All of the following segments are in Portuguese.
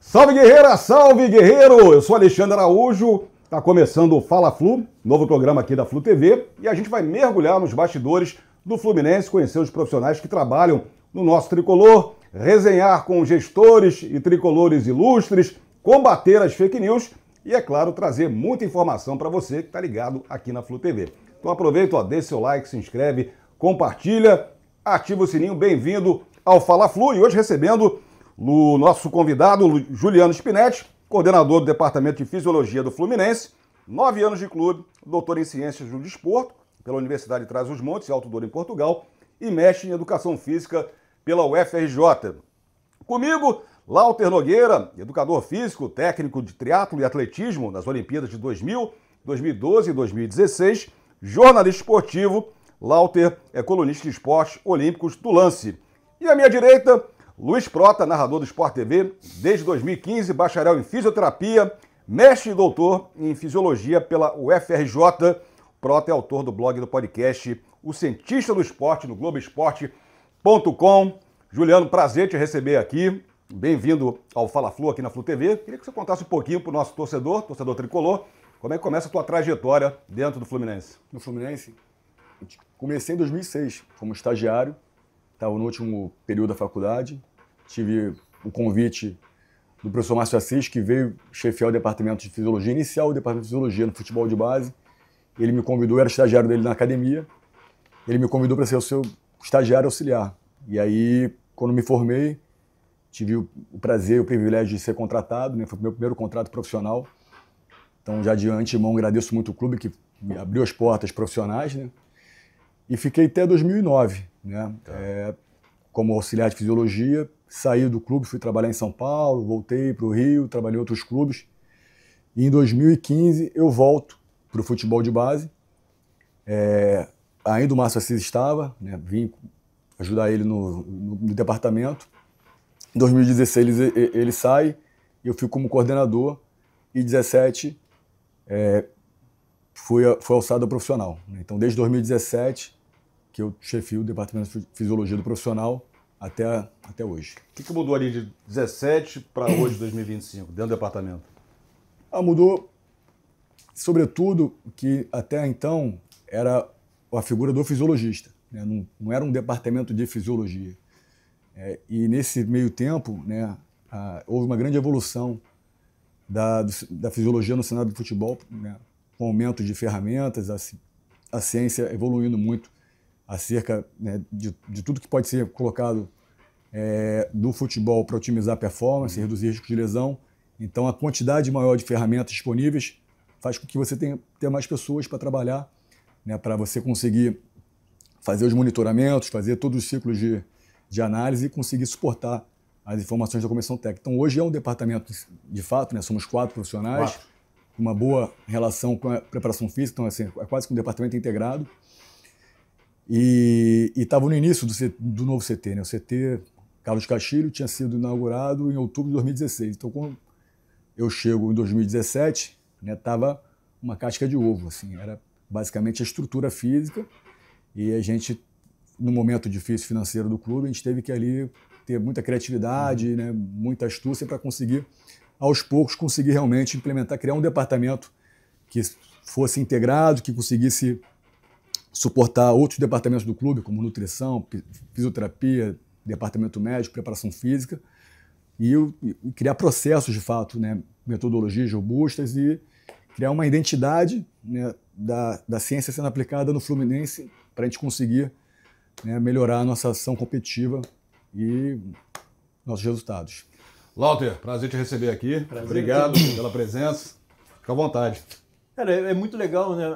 Salve guerreira, salve guerreiro! Eu sou Alexandre Araújo, tá começando o Fala Flu, novo programa aqui da Flu TV, e a gente vai mergulhar nos bastidores do Fluminense, conhecer os profissionais que trabalham no nosso tricolor, resenhar com gestores e tricolores ilustres, combater as fake news e, é claro, trazer muita informação para você que tá ligado aqui na Flu TV. Então aproveita, deixa seu like, se inscreve, compartilha, ativa o sininho, bem-vindo ao Fala Flu, e hoje recebendo o nosso convidado, Juliano Spinetti, coordenador do Departamento de Fisiologia do Fluminense, 9 anos de clube, doutor em Ciências do Desporto pela Universidade de Trás-os-Montes, Alto Douro, em Portugal, e mestre em Educação Física pela UFRJ. Comigo, Lauter Nogueira, educador físico, técnico de triatlo e atletismo nas Olimpíadas de 2000, 2012 e 2016, jornalista esportivo. Lauter é colunista de esportes olímpicos do Lance. E à minha direita, Luiz Prota, narrador do Sport TV, desde 2015, bacharel em fisioterapia, mestre e doutor em fisiologia pela UFRJ. Prota é autor do blog e do podcast O Cientista do Esporte, no Globoesporte.com. Juliano, prazer te receber aqui. Bem-vindo ao Fala Flu aqui na Flu TV. Queria que você contasse um pouquinho para o nosso torcedor tricolor, como é que começa a tua trajetória dentro do Fluminense. No Fluminense, comecei em 2006 como estagiário, estava no último período da faculdade, tive o convite do professor Márcio Assis, que veio chefiar o departamento de fisiologia, iniciar o departamento de fisiologia no futebol de base. Ele me convidou, eu era estagiário dele na academia, ele me convidou para ser o seu estagiário auxiliar. E aí, quando me formei, tive o prazer e o privilégio de ser contratado, né? Foi o meu primeiro contrato profissional. Então, já de antemão, agradeço muito o clube que me abriu as portas profissionais, né? E fiquei até 2009, né? Como auxiliar de fisiologia, saí do clube, fui trabalhar em São Paulo, voltei para o Rio, trabalhei em outros clubes. E em 2015 eu volto para o futebol de base. Ainda o Márcio Assis estava, né? Vim ajudar ele no departamento. Em 2016 ele sai, eu fico como coordenador. E em 2017 fui alçado a profissional. Então, desde 2017 que eu chefio o departamento de fisiologia do profissional até hoje. O que mudou ali de 17 para hoje, 2025, dentro do departamento? Mudou, sobretudo, que até então era a figura do fisiologista, né? Não era um departamento de fisiologia. E nesse meio tempo, né, houve uma grande evolução da fisiologia no cenário do futebol, né, com aumento de ferramentas, a ciência evoluindo muito acerca, né, de tudo que pode ser colocado do futebol para otimizar a performance, reduzir risco de lesão. Então, a quantidade maior de ferramentas disponíveis faz com que você tenha mais pessoas para trabalhar, né, para você conseguir fazer os monitoramentos, fazer todos os ciclos de análise e conseguir suportar as informações da comissão técnica. Então, hoje é um departamento, de fato, né, somos 4 profissionais, uma boa relação com a preparação física, então assim, é quase que um departamento integrado. E estava no início do novo CT, né? O CT Carlos Castilho tinha sido inaugurado em outubro de 2016. Então, quando eu chego em 2017, né, estava uma casca de ovo, assim, era basicamente a estrutura física, e a gente, no momento difícil financeiro do clube, a gente teve que ali ter muita criatividade, né, muita astúcia para conseguir, aos poucos, conseguir realmente implementar, criar um departamento que fosse integrado, que conseguisse suportar outros departamentos do clube, como nutrição, fisioterapia, departamento médico, preparação física, e criar processos, de fato, né, metodologias robustas e criar uma identidade, né, da ciência sendo aplicada no Fluminense para a gente conseguir, né, melhorar a nossa ação competitiva e nossos resultados. Lauter, prazer te receber aqui. Prazer. Obrigado pela presença. Fica à vontade. Cara, é muito legal, né,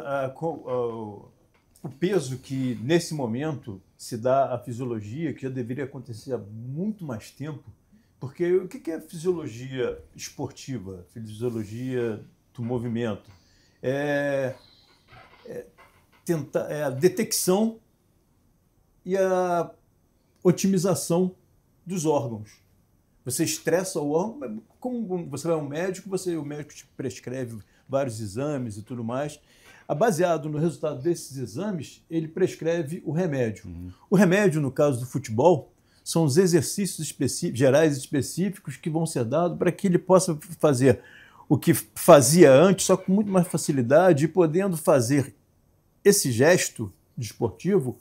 o peso que, nesse momento, se dá à fisiologia, que já deveria acontecer há muito mais tempo, porque o que é fisiologia esportiva, fisiologia do movimento? É a detecção e a otimização dos órgãos. Você estressa o órgão, como você vai ao médico, o médico te prescreve vários exames e tudo mais. Baseado no resultado desses exames, ele prescreve o remédio. O remédio, no caso do futebol, são os exercícios gerais específicos que vão ser dados para que ele possa fazer o que fazia antes, só com muito mais facilidade, e podendo fazer esse gesto desportivo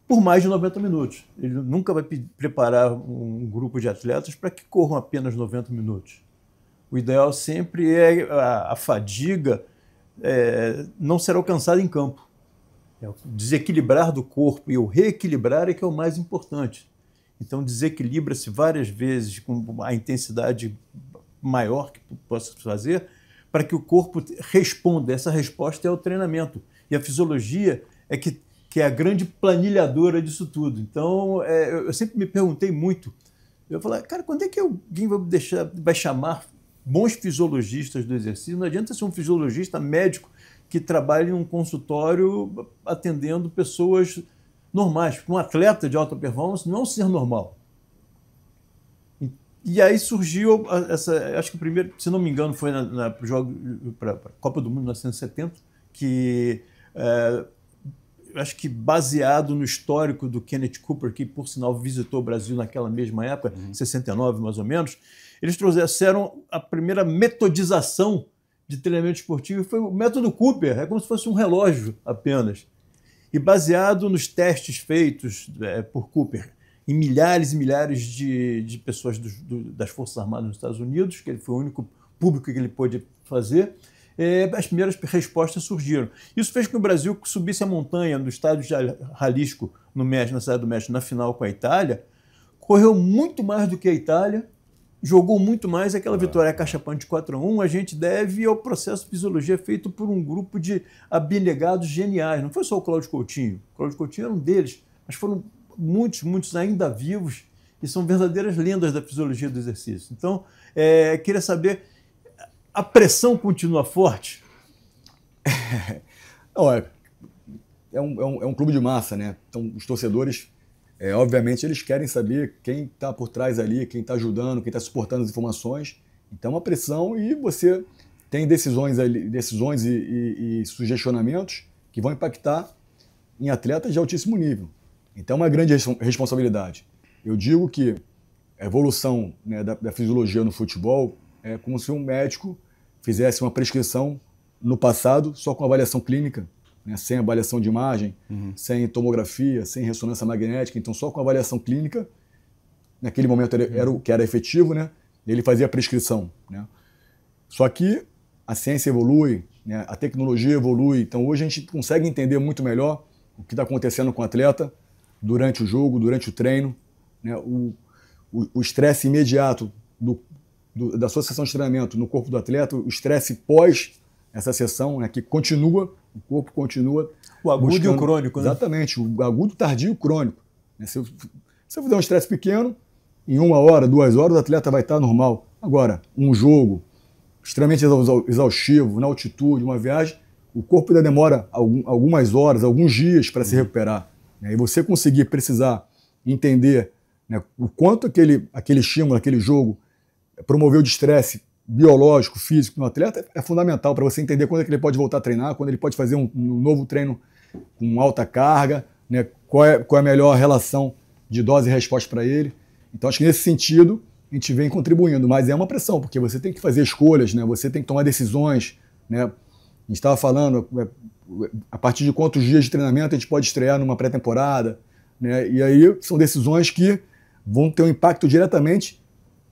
por mais de 90 minutos. Ele nunca vai preparar um grupo de atletas para que corram apenas 90 minutos. O ideal sempre é a fadiga não ser alcançada em campo. O desequilibrar do corpo e o reequilibrar é que é o mais importante. Então, desequilibra-se várias vezes com a intensidade maior que possa fazer para que o corpo responda. Essa resposta é o treinamento. E a fisiologia é que é a grande planilhadora disso tudo. Então, eu sempre me perguntei muito. Eu falei, cara, quando é que alguém vai chamar bons fisiologistas do exercício? Não adianta ser um fisiologista médico que trabalha em um consultório atendendo pessoas normais. Um atleta de alta performance não é um ser normal. E aí surgiu acho que o primeiro, se não me engano, foi para a Copa do Mundo de 1970, que acho que baseado no histórico do Kenneth Cooper, que por sinal visitou o Brasil naquela mesma época, 69 mais ou menos, eles trouxeram a primeira metodização de treinamento esportivo, foi o método Cooper, é como se fosse um relógio apenas. E baseado nos testes feitos por Cooper em milhares e milhares de pessoas das Forças Armadas nos Estados Unidos, que ele foi o único público que ele pôde fazer, as primeiras respostas surgiram. Isso fez com que o Brasil subisse a montanha do estádio de Jalisco, no México, na cidade do México, na final com a Itália, correu muito mais do que a Itália, jogou muito mais. Aquela vitória cachapante de 4-1, a gente deve ao processo de fisiologia feito por um grupo de abnegados geniais. Não foi só o Cláudio Coutinho. O Cláudio Coutinho era um deles, mas foram muitos ainda vivos e são verdadeiras lendas da fisiologia do exercício. Então, queria saber, a pressão continua forte? Não, é um clube de massa, né? Então, os torcedores, obviamente, eles querem saber quem está por trás ali, quem está ajudando, quem está suportando as informações. Então, a pressão, e você tem decisões e sugestionamentos que vão impactar em atletas de altíssimo nível. Então, é uma grande responsabilidade. Eu digo que a evolução, né, da fisiologia no futebol é como se um médico fizesse uma prescrição no passado só com avaliação clínica, né, sem avaliação de imagem, sem tomografia, sem ressonância magnética. Então, só com avaliação clínica, naquele momento era o que era efetivo, né, ele fazia a prescrição, né. Só que a ciência evolui, né, a tecnologia evolui. Então, hoje a gente consegue entender muito melhor o que está acontecendo com o atleta durante o jogo, durante o treino, né, o estresse imediato da sua sessão de treinamento no corpo do atleta, o estresse pós essa sessão, né, que continua, o corpo continua. O agudo buscando, e o crônico, né? Exatamente, o agudo, tardio e o crônico. Né? Se eu fizer um estresse pequeno, em 1 hora, 2 horas, o atleta vai estar normal. Agora, um jogo extremamente exaustivo, na altitude, uma viagem, o corpo ainda demora algumas horas, alguns dias para se recuperar. Né? E você conseguir precisar entender, né, o quanto aquele estímulo, aquele jogo promoveu de estresse biológico, físico no atleta, é fundamental para você entender quando é que ele pode voltar a treinar, quando ele pode fazer um novo treino com alta carga, né, qual é a melhor relação de dose e resposta para ele. Então, acho que nesse sentido a gente vem contribuindo, mas é uma pressão, porque você tem que fazer escolhas, né, você tem que tomar decisões. Né. A gente estava falando, a partir de quantos dias de treinamento a gente pode estrear numa pré-temporada, né, e aí são decisões que vão ter um impacto diretamente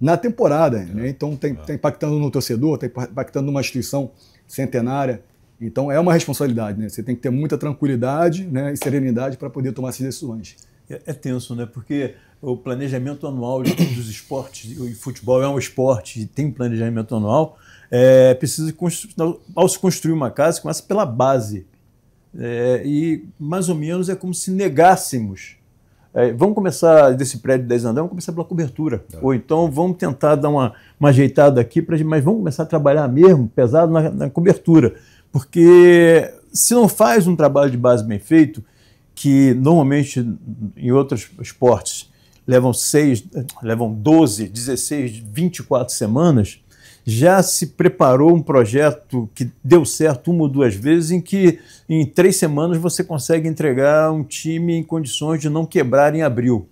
na temporada, né? Então está impactando no torcedor, está impactando numa instituição centenária. Então é uma responsabilidade, né? Você tem que ter muita tranquilidade, né, e serenidade para poder tomar essas decisões. É tenso, né? Porque o planejamento anual dos esportes, e futebol é um esporte e tem planejamento anual, precisa ao se construir uma casa, começa pela base. E mais ou menos é como se negássemos. Vamos começar desse prédio de 10 andares, vamos começar pela cobertura. Ou então vamos tentar dar uma ajeitada aqui, mas vamos começar a trabalhar mesmo pesado na cobertura. Porque se não faz um trabalho de base bem feito, que normalmente em outros esportes levam 12, 16, 24 semanas, já se preparou um projeto que deu certo 1 ou 2 vezes, em que em 3 semanas você consegue entregar um time em condições de não quebrar em abril.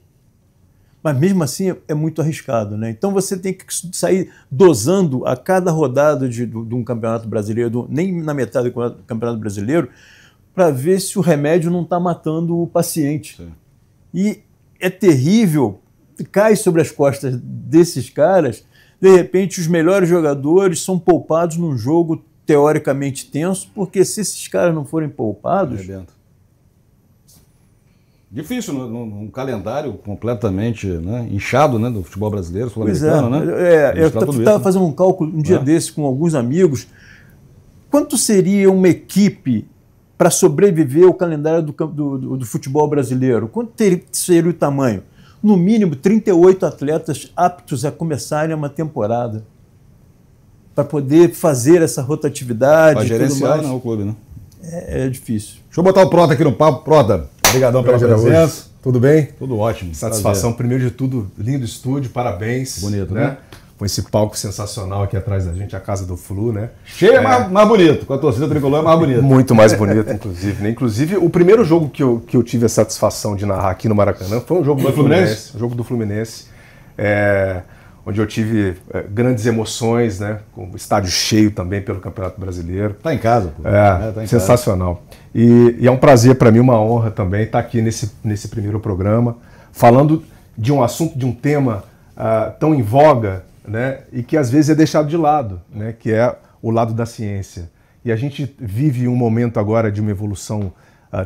Mas mesmo assim é muito arriscado, né? Então você tem que sair dosando a cada rodada de um campeonato brasileiro, nem na metade do campeonato brasileiro, para ver se o remédio não está matando o paciente. Sim. E é terrível, cai sobre as costas desses caras, de repente os melhores jogadores são poupados num jogo teoricamente tenso, porque se esses caras não forem poupados... Difícil, num calendário completamente, né, inchado, né, do futebol brasileiro, sul-americano, né? Eu estava fazendo um cálculo um dia desse com alguns amigos. Quanto seria uma equipe para sobreviver ao calendário do futebol brasileiro? Quanto seria o tamanho? No mínimo 38 atletas aptos a começarem uma temporada para poder fazer essa rotatividade. Para gerenciar, não, o clube, né? É difícil. Deixa eu botar o Prota aqui no papo. Prota, obrigadão pela presença. Tudo bem? Tudo ótimo. Satisfação, prazer. Primeiro de tudo, lindo estúdio, parabéns. Bonito, né? Com esse palco sensacional aqui atrás da gente, a Casa do Flu, né? Cheio é mais bonito, com a torcida tricolor é mais bonito. Muito mais bonito, inclusive, né? Inclusive, o primeiro jogo que eu tive a satisfação de narrar aqui no Maracanã foi um jogo do Fluminense. Um jogo do Fluminense, onde eu tive grandes emoções, né? Com o estádio cheio também pelo Campeonato Brasileiro. Tá em casa, pô. Tá em sensacional. Casa. E é um prazer para mim, uma honra também estar aqui nesse primeiro programa, falando de um assunto, de um tema tão em voga, né, e que às vezes é deixado de lado, né, que é o lado da ciência. E a gente vive um momento agora de uma evolução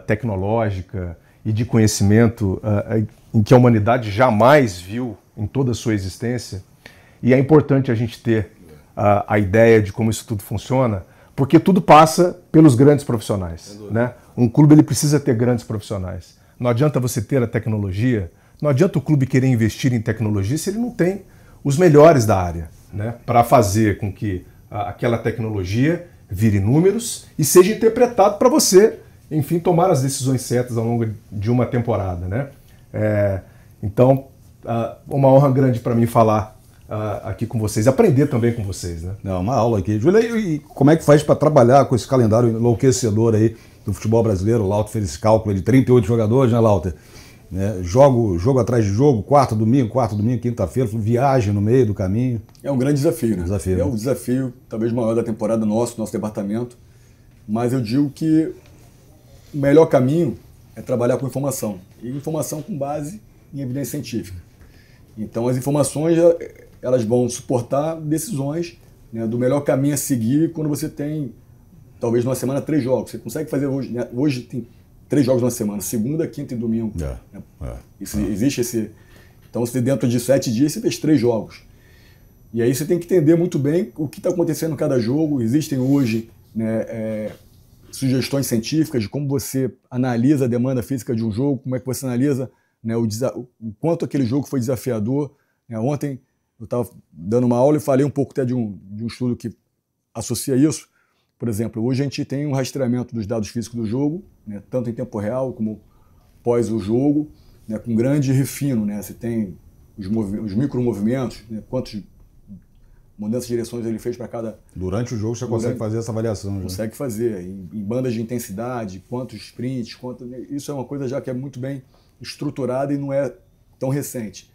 tecnológica e de conhecimento em que a humanidade jamais viu em toda a sua existência. E é importante a gente ter a ideia de como isso tudo funciona, porque tudo passa pelos grandes profissionais, né? Um clube ele precisa ter grandes profissionais. Não adianta você ter a tecnologia, não adianta o clube querer investir em tecnologia se ele não tem os melhores da área, né? Para fazer com que aquela tecnologia vire números e seja interpretado para você, enfim, tomar as decisões certas ao longo de uma temporada, né? Então, uma honra grande para mim falar aqui com vocês, aprender também com vocês, né? Não, uma aula aqui. Júlia, e como é que faz para trabalhar com esse calendário enlouquecedor aí do futebol brasileiro? O Lauter fez esse cálculo de 38 jogadores, né, Lauter? Jogo atrás de jogo, quarta, domingo, quinta-feira, viagem no meio do caminho. É um grande desafio, né? É um desafio talvez maior da temporada nosso departamento, mas eu digo que o melhor caminho é trabalhar com informação, e informação com base em evidência científica. Então as informações elas vão suportar decisões, né, do melhor caminho a seguir quando você tem, talvez numa semana, 3 jogos. Você consegue fazer hoje, né? Hoje tem 3 jogos numa semana, segunda, quinta e domingo. Existe esse... Então, você dentro de 7 dias, você fez 3 jogos. E aí você tem que entender muito bem o que está acontecendo em cada jogo. Existem hoje, né, sugestões científicas de como você analisa a demanda física de um jogo, como é que você analisa, né, o quanto aquele jogo foi desafiador. Ontem eu estava dando uma aula e falei um pouco até de um estudo que associa isso. Por exemplo, hoje a gente tem um rastreamento dos dados físicos do jogo, né, tanto em tempo real como pós o jogo, né, com grande refino. Né? Você tem os micromovimentos, né, quantas mudanças de direções ele fez para cada... Durante o jogo você consegue fazer essa avaliação. Consegue fazer, em bandas de intensidade, quantos sprints, isso é uma coisa já que é muito bem estruturada e não é tão recente.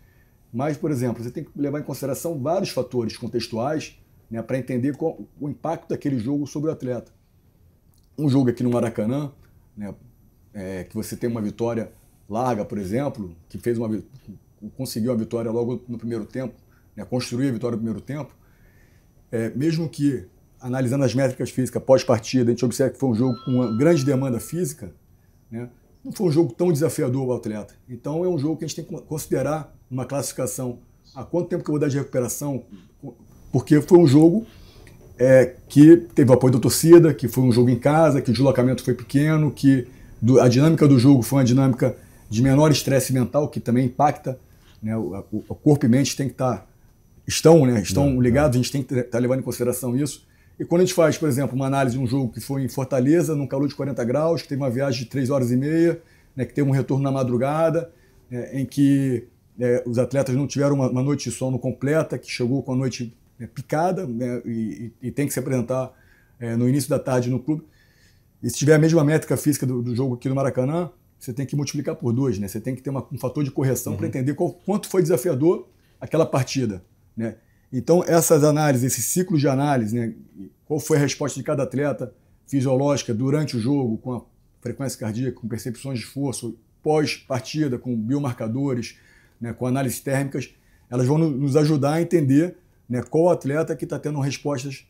Mas, por exemplo, você tem que levar em consideração vários fatores contextuais, né, para entender o impacto daquele jogo sobre o atleta. Um jogo aqui no Maracanã, né, que você tem uma vitória larga, por exemplo, que conseguiu a vitória logo no primeiro tempo, né, construiu a vitória no primeiro tempo, mesmo que, analisando as métricas físicas pós-partida, a gente observa que foi um jogo com uma grande demanda física, né, não foi um jogo tão desafiador ao atleta. Então é um jogo que a gente tem que considerar uma classificação. Há quanto tempo que eu vou dar de recuperação? Porque foi um jogo que teve o apoio da torcida, que foi um jogo em casa, que o deslocamento foi pequeno, que a dinâmica do jogo foi uma dinâmica de menor estresse mental, que também impacta, né, o corpo e mente tem que estão ligados, a gente tem que estar levando em consideração isso. E quando a gente faz, por exemplo, uma análise de um jogo que foi em Fortaleza, num calor de 40 graus, que teve uma viagem de 3 horas e meia, né, que teve um retorno na madrugada, em que os atletas não tiveram uma noite de sono completa, que chegou com a noite picada, né, e tem que se apresentar no início da tarde no clube. E se tiver a mesma métrica física do jogo aqui no Maracanã, você tem que multiplicar por 2, né? Você tem que ter um fator de correção para entender quanto foi desafiador aquela partida, né? Então, essas análises, esses ciclos de análise, né? Qual foi a resposta de cada atleta fisiológica durante o jogo, com a frequência cardíaca, com percepções de esforço, pós-partida, com biomarcadores, né? Com análises térmicas, elas vão nos ajudar a entender, né? Qual atleta que está tendo respostas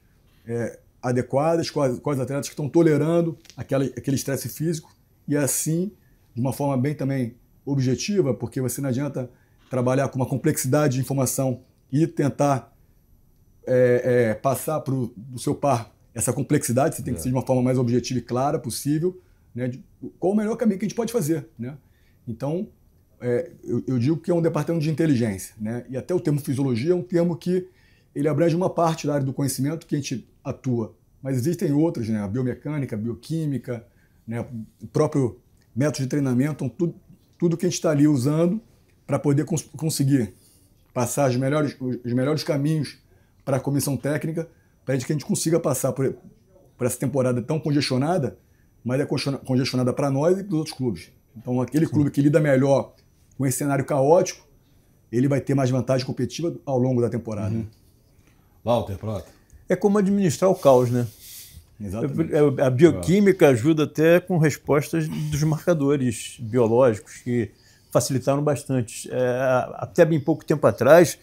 adequadas, quais atletas que estão tolerando aquele estresse físico, e assim, de uma forma bem também objetiva, porque você não adianta trabalhar com uma complexidade de informação e tentar passar para o seu par essa complexidade. Você tem que ser de uma forma mais objetiva e clara possível, né? Qual o melhor caminho que a gente pode fazer, né? Então, eu digo que é um departamento de inteligência, né? E até o termo fisiologia é um termo que ele abrange uma parte da área do conhecimento que a gente atua, mas existem outras, né? A biomecânica, a bioquímica, né? O próprio método de treinamento, então, tudo que a gente está ali usando para poder conseguir passar os melhores caminhos para a comissão técnica, para que a gente consiga passar por essa temporada tão congestionada, mas é congestionada para nós e para os outros clubes. Então, aquele clube que lida melhor com esse cenário caótico, ele vai ter mais vantagem competitiva ao longo da temporada. Walter, pronto. É como administrar o caos, né? Exatamente. A bioquímica ajuda até com respostas dos marcadores biológicos, que facilitaram bastante. Até bem pouco tempo atrás,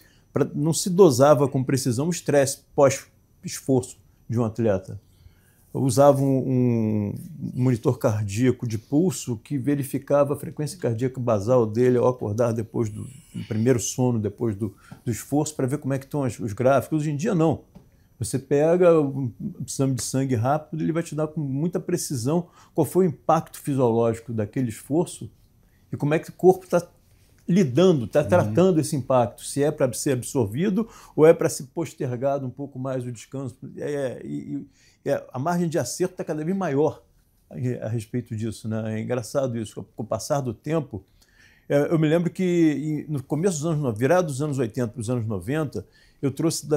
não se dosava com precisão o estresse pós-esforço de um atleta. Usavam um monitor cardíaco de pulso que verificava a frequência cardíaca basal dele ao acordar depois do primeiro sono, depois do esforço, para ver como é que estão os gráficos. Hoje em dia, não. Você pega um exame de sangue rápido, ele vai te dar com muita precisão qual foi o impacto fisiológico daquele esforço e como é que o corpo está lidando, está tratando esse impacto, se é para ser absorvido ou é para ser postergado um pouco mais o descanso. A margem de acerto está cada vez maior a respeito disso, né? É engraçado isso, com o passar do tempo. Eu me lembro que no começo dos anos 90, virado dos anos 80 para os anos 90, eu trouxe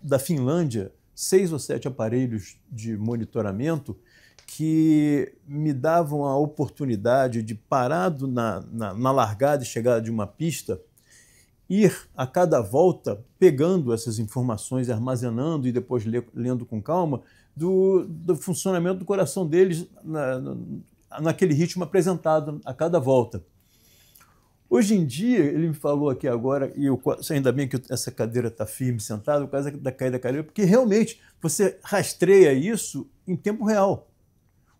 da Finlândia 6 ou 7 aparelhos de monitoramento que me davam a oportunidade de, parado na largada e chegada de uma pista, ir a cada volta pegando essas informações, armazenando e depois lendo com calma do funcionamento do coração deles naquele ritmo apresentado a cada volta. Hoje em dia, ele me falou aqui agora, e ainda bem que essa cadeira está firme, sentada, por causa da caída da cadeira, porque realmente você rastreia isso em tempo real.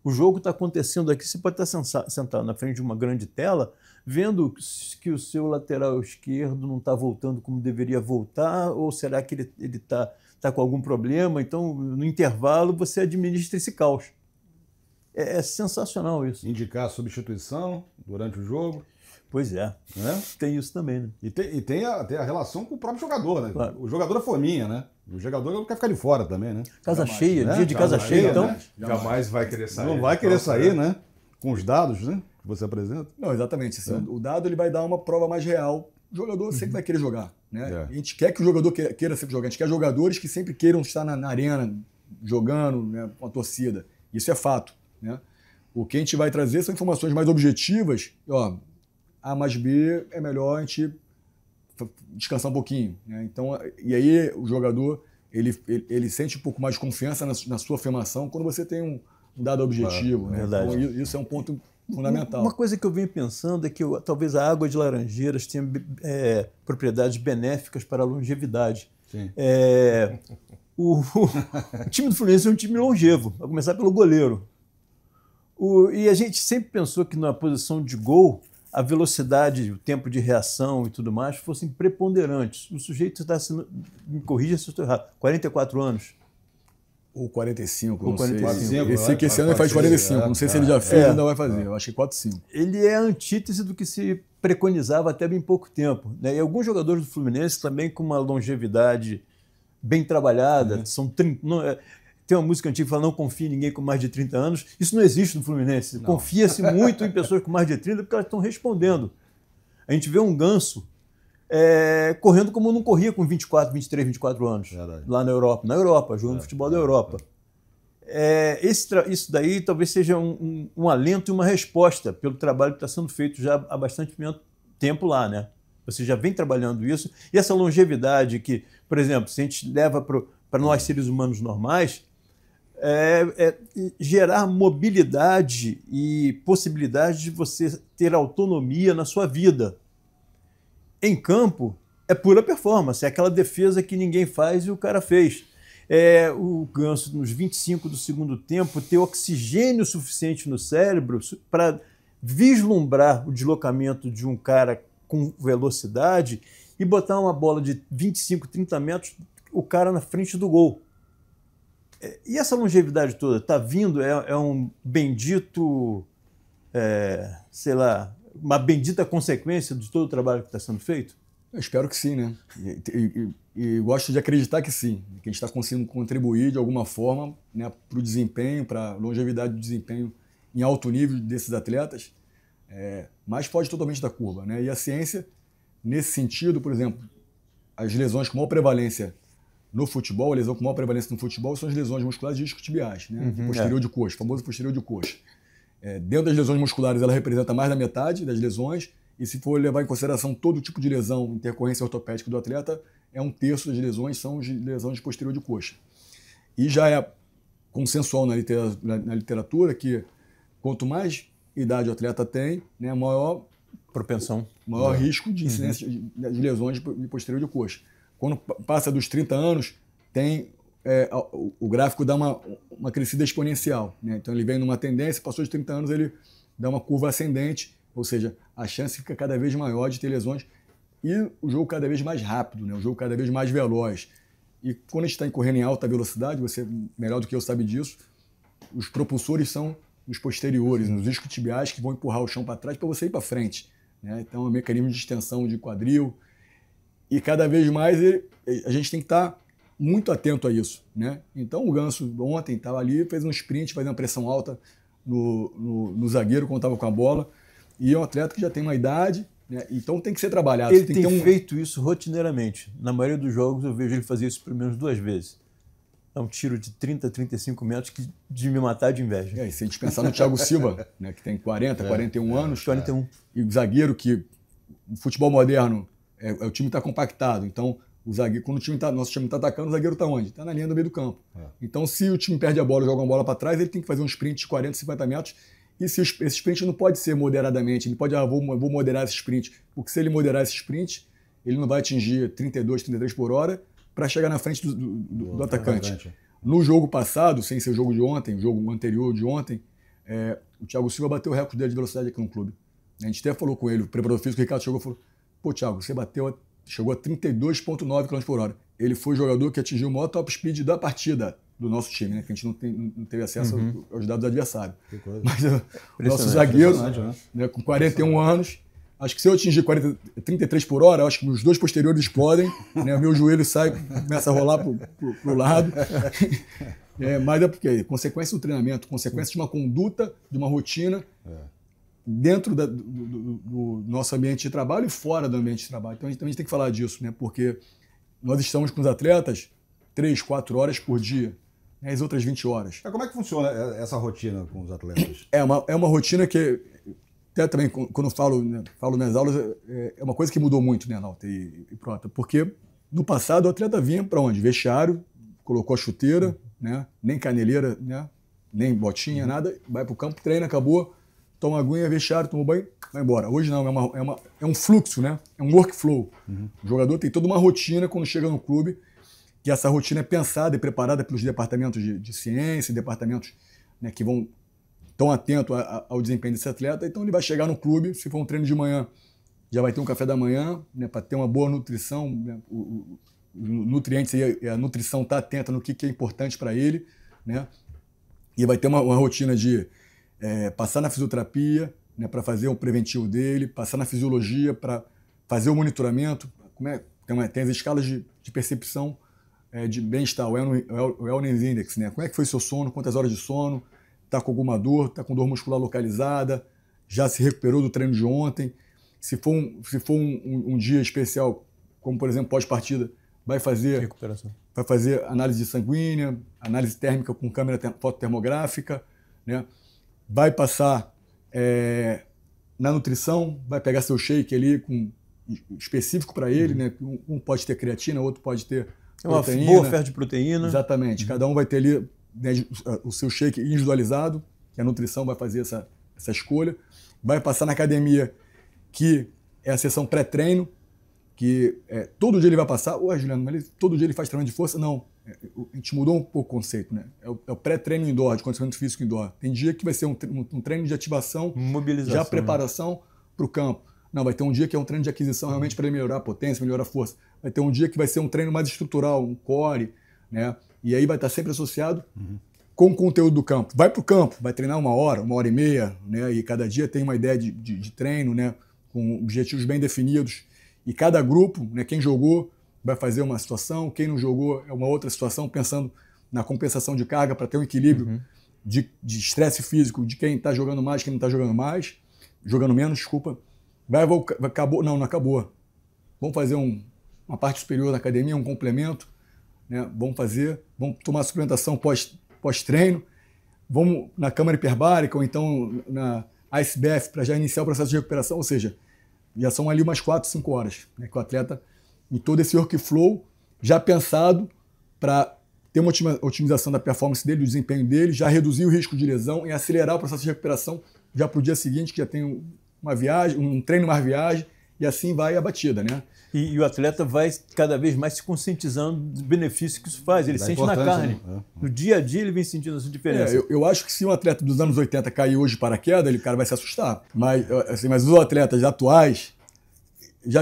O jogo está acontecendo aqui, você pode estar sentado na frente de uma grande tela, vendo que o seu lateral esquerdo não está voltando como deveria voltar, ou será que ele está com algum problema? Então, no intervalo, você administra esse caos. É sensacional isso. Indicar a substituição durante o jogo. Pois é. Tem isso também, né? E tem a relação com o próprio jogador, né? Claro. O jogador é forminha, né? O jogador não quer ficar de fora também, né? Casa cheia, né? dia de casa cheia, então. Né? Jamais vai querer sair. Não vai querer sair, né? Com os dados, né? Que você apresenta. Não, exatamente. Assim, o dado ele vai dar uma prova mais real. O jogador sempre vai querer jogar, né? A gente quer que o jogador queira sempre jogar. A gente quer jogadores que sempre queiram estar na arena, jogando, né, com a torcida. Isso é fato, né? O que a gente vai trazer são informações mais objetivas. Ó, A mais B é melhor a gente descansar um pouquinho, né? Então, e aí o jogador ele sente um pouco mais de confiança na sua afirmação quando você tem um dado objetivo, né? Verdade. Então, isso é um ponto fundamental. Uma coisa que eu venho pensando é que talvez a água de Laranjeiras tenha propriedades benéficas para a longevidade. Sim. O time do Fluminense é um time longevo, a começar pelo goleiro. E a gente sempre pensou que na posição de gol a velocidade, o tempo de reação e tudo mais fossem preponderantes. O sujeito está sendo, me corrija se eu estou errado, 44 anos. Ou 45, Ou não 45. sei. Esse ano ele faz 45, não sei se ele já fez ou ainda vai fazer. Eu acho que 45. Ele é a antítese do que se preconizava até bem pouco tempo, né? E alguns jogadores do Fluminense também com uma longevidade bem trabalhada, são 30, tem uma música antiga que fala não confie em ninguém com mais de 30 anos. Isso não existe no Fluminense. Confia-se muito em pessoas com mais de 30 porque elas estão respondendo. A gente vê um Ganso correndo como não corria com 24, 23, 24 anos. Verdade. Lá na Europa. Na Europa, jogando futebol da Europa. Isso daí talvez seja um alento e uma resposta pelo trabalho que está sendo feito já há bastante tempo lá, né? Você já vem trabalhando isso. E essa longevidade que, por exemplo, se a gente leva para nós seres humanos normais, gerar mobilidade e possibilidade de você ter autonomia na sua vida. Em campo, é pura performance, é aquela defesa que ninguém faz e o cara fez. O Ganso, nos 25 do segundo tempo, ter oxigênio suficiente no cérebro para vislumbrar o deslocamento de um cara com velocidade e botar uma bola de 25, 30 metros, o cara na frente do gol. E essa longevidade toda está vindo, um bendito, sei lá, uma bendita consequência de todo o trabalho que está sendo feito? Eu espero que sim, né? E gosto de acreditar que sim, que a gente está conseguindo contribuir de alguma forma, né, para o desempenho, para a longevidade do desempenho em alto nível desses atletas, mas foge totalmente da curva, né? E a ciência, nesse sentido, por exemplo, as lesões com maior prevalência no futebol, a lesão com maior prevalência no futebol são as lesões musculares isquiotibiais, né? Posterior de coxa, famoso posterior de coxa. Dentro das lesões musculares, ela representa mais da metade das lesões, e se for levar em consideração todo tipo de lesão, intercorrência ortopédica do atleta, 1/3 das lesões são lesões de posterior de coxa. E já é consensual na literatura que quanto mais idade o atleta tem, né, maior propensão, maior risco de incidência de lesões de posterior de coxa. Quando passa dos 30 anos, o gráfico dá uma crescida exponencial, né? Então ele vem numa tendência, passou de 30 anos, ele dá uma curva ascendente, ou seja, a chance fica cada vez maior de ter lesões e o jogo cada vez mais rápido, né? O jogo cada vez mais veloz. E quando a gente está correndo em alta velocidade, você melhor do que eu sabe disso, os propulsores são os posteriores, os isquiotibiais que vão empurrar o chão para trás para você ir para frente, né? Então é um mecanismo de extensão de quadril e cada vez mais a gente tem que estar muito atento a isso, né? Então o Ganso ontem estava ali, fez um sprint, fazendo uma pressão alta no zagueiro quando estava com a bola. E é um atleta que já tem uma idade, né? Então tem que ser trabalhado. Ele tem feito isso rotineiramente. Na maioria dos jogos eu vejo ele fazer isso pelo menos 2 vezes. É um tiro de 30, 35 metros de me matar de inveja. E se a gente pensar no Thiago Silva, né, que tem 40, 41 anos, 41. E o zagueiro que, no futebol moderno, o time está compactado. Então, o zagueiro, quando nosso time está atacando, o zagueiro está onde? Está na linha do meio do campo. Então, se o time perde a bola e joga uma bola para trás, ele tem que fazer um sprint de 40, 50 metros. E esse sprint não pode ser moderadamente, ele pode, vou moderar esse sprint, porque se ele moderar esse sprint, ele não vai atingir 32, 33 por hora para chegar na frente do atacante. No jogo passado, sem ser o jogo de ontem, o jogo anterior de ontem, o Thiago Silva bateu o recorde dele de velocidade aqui no clube. A gente até falou com ele, o preparador físico, o Ricardo chegou e falou, pô, Thiago, você chegou a 32,9 km por hora. Ele foi o jogador que atingiu o maior top speed da partida do nosso time, né? Que a gente não teve acesso aos dados do adversário. Mas o nosso zagueiro, né, com 41 anos, acho que se eu atingir 33 por hora, acho que os 2 posteriores explodem, né? O meu joelho começa a rolar pro lado. Mas é porque consequência do treinamento, consequência de uma conduta, de uma rotina dentro do nosso ambiente de trabalho e fora do ambiente de trabalho. Então a gente tem que falar disso, né? Porque nós estamos com os atletas 3, 4 horas por dia, né? As outras 20 horas. Como é que funciona essa rotina com os atletas? É uma rotina que, até também quando falo nas aulas, é uma coisa que mudou muito, né, Nauta e pronto. Porque no passado o atleta vinha para onde? Vestiário, colocou a chuteira, né? Nem caneleira, né? Nem botinha, nada, vai para o campo, treina, acabou, toma aguinha, vestiário, toma banho, vai embora. Hoje não, é um fluxo, né? É um workflow. O jogador tem toda uma rotina quando chega no clube, que essa rotina é pensada e preparada pelos departamentos de ciência, departamentos, né, que estão atentos ao desempenho desse atleta. Então ele vai chegar no clube, se for um treino de manhã, já vai ter um café da manhã, né, para ter uma boa nutrição, né, os nutrientes e a nutrição está atenta no que é importante para ele, né? E vai ter uma rotina de passar na fisioterapia, né, para fazer o preventivo dele, passar na fisiologia para fazer o monitoramento, tem as escalas de percepção de bem-estar, o Wellness Index, né? Como é que foi seu sono, quantas horas de sono, está com alguma dor, está com dor muscular localizada, já se recuperou do treino de ontem. Se for um dia especial, como por exemplo pós-partida, vai fazer Recuperação. análise sanguínea, análise térmica com câmera fototermográfica, né? Vai passar na nutrição, vai pegar seu shake ali específico para ele, né? Um pode ter creatina, outro pode ter proteína. Uma boa oferta de proteína. Exatamente. Cada um vai ter ali, né, o seu shake individualizado, que a nutrição vai fazer essa escolha. Vai passar na academia, que é a sessão pré-treino, que todo dia ele vai passar. Ué, Juliano, mas todo dia ele faz treino de força? Não. A gente mudou um pouco o conceito, né? É o pré-treino indoor, de condicionamento físico indoor. Tem dia que vai ser um treino de ativação, mobilização, já preparação para o campo. Não, vai ter um dia que é um treino de aquisição realmente para ele melhorar a potência, melhorar a força. Vai ter um dia que vai ser um treino mais estrutural, um core, né? E aí vai estar sempre associado com o conteúdo do campo. Vai para o campo, vai treinar 1 hora, 1h30, né? E cada dia tem uma ideia de treino, né? Com objetivos bem definidos. E cada grupo, né? Quem jogou vai fazer uma situação, quem não jogou é uma outra situação, pensando na compensação de carga para ter um equilíbrio de estresse físico de quem está jogando mais, quem não está jogando menos, desculpa. Acabou. Não acabou. Vamos fazer uma parte superior da academia, um complemento, né? Vamos tomar suplementação pós-treino, vamos na câmara hiperbárica ou então na IceBath para já iniciar o processo de recuperação, ou seja, já são ali umas 4, 5 horas, né, que o atleta, em todo esse workflow, já pensado para ter uma otimização da performance dele, do desempenho dele, já reduzir o risco de lesão e acelerar o processo de recuperação já para o dia seguinte, que já tem uma viagem, um treino mais viagem, e assim vai a batida, né? E o atleta vai cada vez mais se conscientizando dos benefícios que isso faz. Ele sente na carne. Né? No dia a dia ele vem sentindo essa diferença. Eu acho que se um atleta dos anos 80 cair hoje de paraquedas, o cara vai se assustar. Mas os atletas atuais já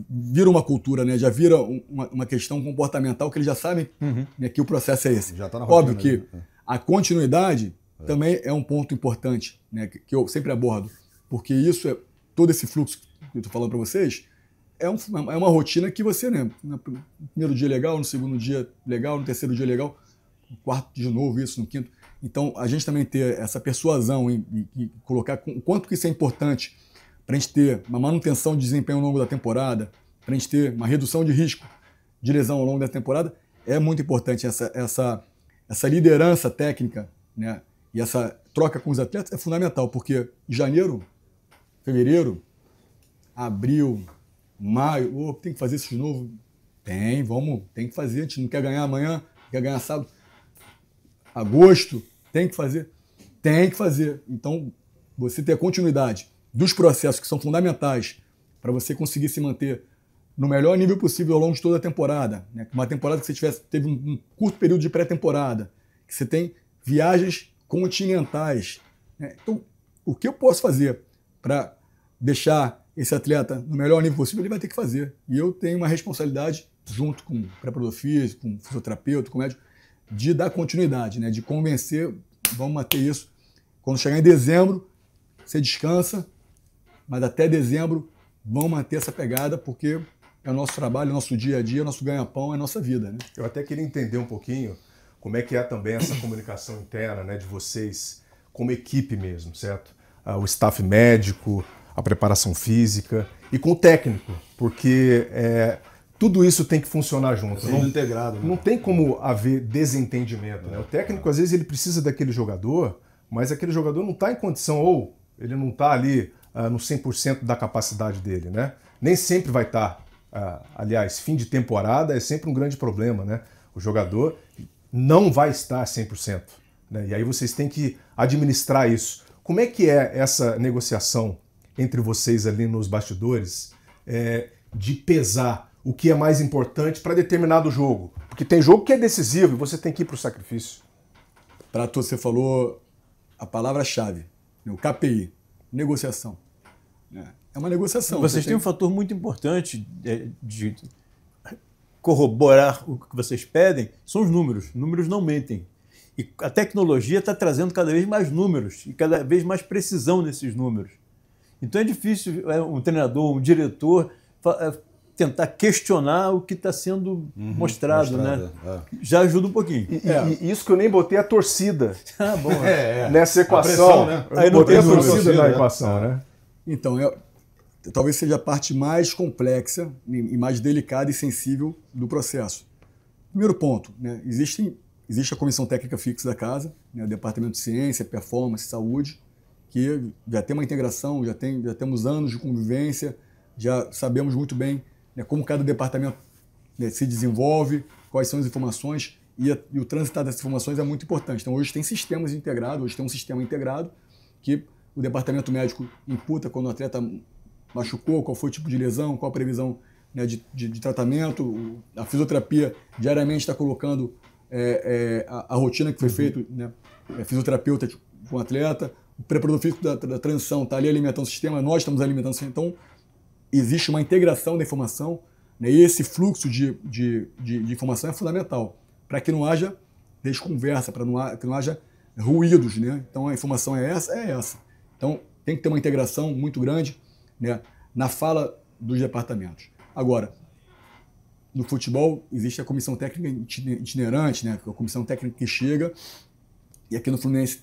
vira uma cultura, né? Já vira uma questão comportamental que eles já sabem, né, que o processo é esse. Já tá na rotina, óbvio que a continuidade também é um ponto importante, né, que eu sempre abordo. Porque isso todo esse fluxo que eu estou falando para vocês, é uma rotina que você, né, no primeiro dia legal, no segundo dia legal, no terceiro dia legal, no quarto de novo, isso, no quinto. Então, a gente também ter essa persuasão e colocar o quanto que isso é importante para a gente ter uma manutenção de desempenho ao longo da temporada, para a gente ter uma redução de risco de lesão ao longo da temporada, é muito importante. Essa liderança técnica, né, e essa troca com os atletas é fundamental, porque em janeiro, fevereiro, abril, maio, tem que fazer isso de novo? Tem que fazer, a gente não quer ganhar amanhã, quer ganhar sábado. Agosto, tem que fazer. Então, você ter a continuidade dos processos que são fundamentais para você conseguir se manter no melhor nível possível ao longo de toda a temporada. Né? Uma temporada que você teve um curto período de pré-temporada, que você tem viagens continentais. Né? Então, o que eu posso fazer para deixar esse atleta no melhor nível possível, ele vai ter que fazer. E eu tenho uma responsabilidade, junto com o preparador físico, com o fisioterapeuta, com o médico, de dar continuidade, né? De convencer, vamos manter isso. Quando chegar em dezembro, você descansa, mas até dezembro, vamos manter essa pegada, porque é o nosso trabalho, é o nosso dia a dia, é o nosso ganha-pão, é a nossa vida. Né? Eu até queria entender um pouquinho como é que é também essa comunicação interna, né, de vocês como equipe mesmo, certo? O staff médico, a preparação física e com o técnico, porque tudo isso tem que funcionar junto. Tudo integrado. Né? Não tem como haver desentendimento. Né? O técnico, às vezes, ele precisa daquele jogador, mas aquele jogador não está em condição, ou ele não está ali no 100% da capacidade dele. Né? Nem sempre vai estar. Aliás, fim de temporada é sempre um grande problema. Né? O jogador não vai estar 100%. Né? E aí vocês têm que administrar isso. Como é que é essa negociação entre vocês ali nos bastidores, de pesar o que é mais importante para determinado jogo? Porque tem jogo que é decisivo e você tem que ir para o sacrifício. Prato, você falou a palavra-chave, o KPI, negociação. É uma negociação. Vocês têm um fator muito importante de corroborar o que vocês pedem, são os números. Números não mentem. E a tecnologia está trazendo cada vez mais números e cada vez mais precisão nesses números. Então é difícil um treinador, um diretor tentar questionar o que está sendo mostrado, né? Já ajuda um pouquinho. E isso que eu nem botei a torcida bom, nessa equação. Pressão, né? Eu não botei a torcida na equação, né? Então, talvez seja a parte mais complexa e mais delicada e sensível do processo. Primeiro ponto, né, existe a comissão técnica fixa da casa, né, o departamento de ciência, performance, saúde, que já tem uma integração, já temos anos de convivência, já sabemos muito bem, né, como cada departamento, né, se desenvolve, quais são as informações, e o transitar dessas informações é muito importante. Então hoje tem sistemas integrados, hoje tem um sistema integrado que o departamento médico imputa quando o atleta machucou, qual foi o tipo de lesão, qual a previsão, né, de tratamento. A fisioterapia diariamente está colocando a rotina que foi feita, né, fisioterapeuta com o atleta, o preparador físico da transição está ali alimentando o sistema, nós estamos alimentando o sistema. Então, existe uma integração da informação, né, e esse fluxo de informação é fundamental para que não haja desconversa, para que não haja ruídos, né? Então, a informação é essa. Então, tem que ter uma integração muito grande, né, na fala dos departamentos. Agora, no futebol, existe a comissão técnica itinerante, né, a comissão técnica que chega, e aqui no Fluminense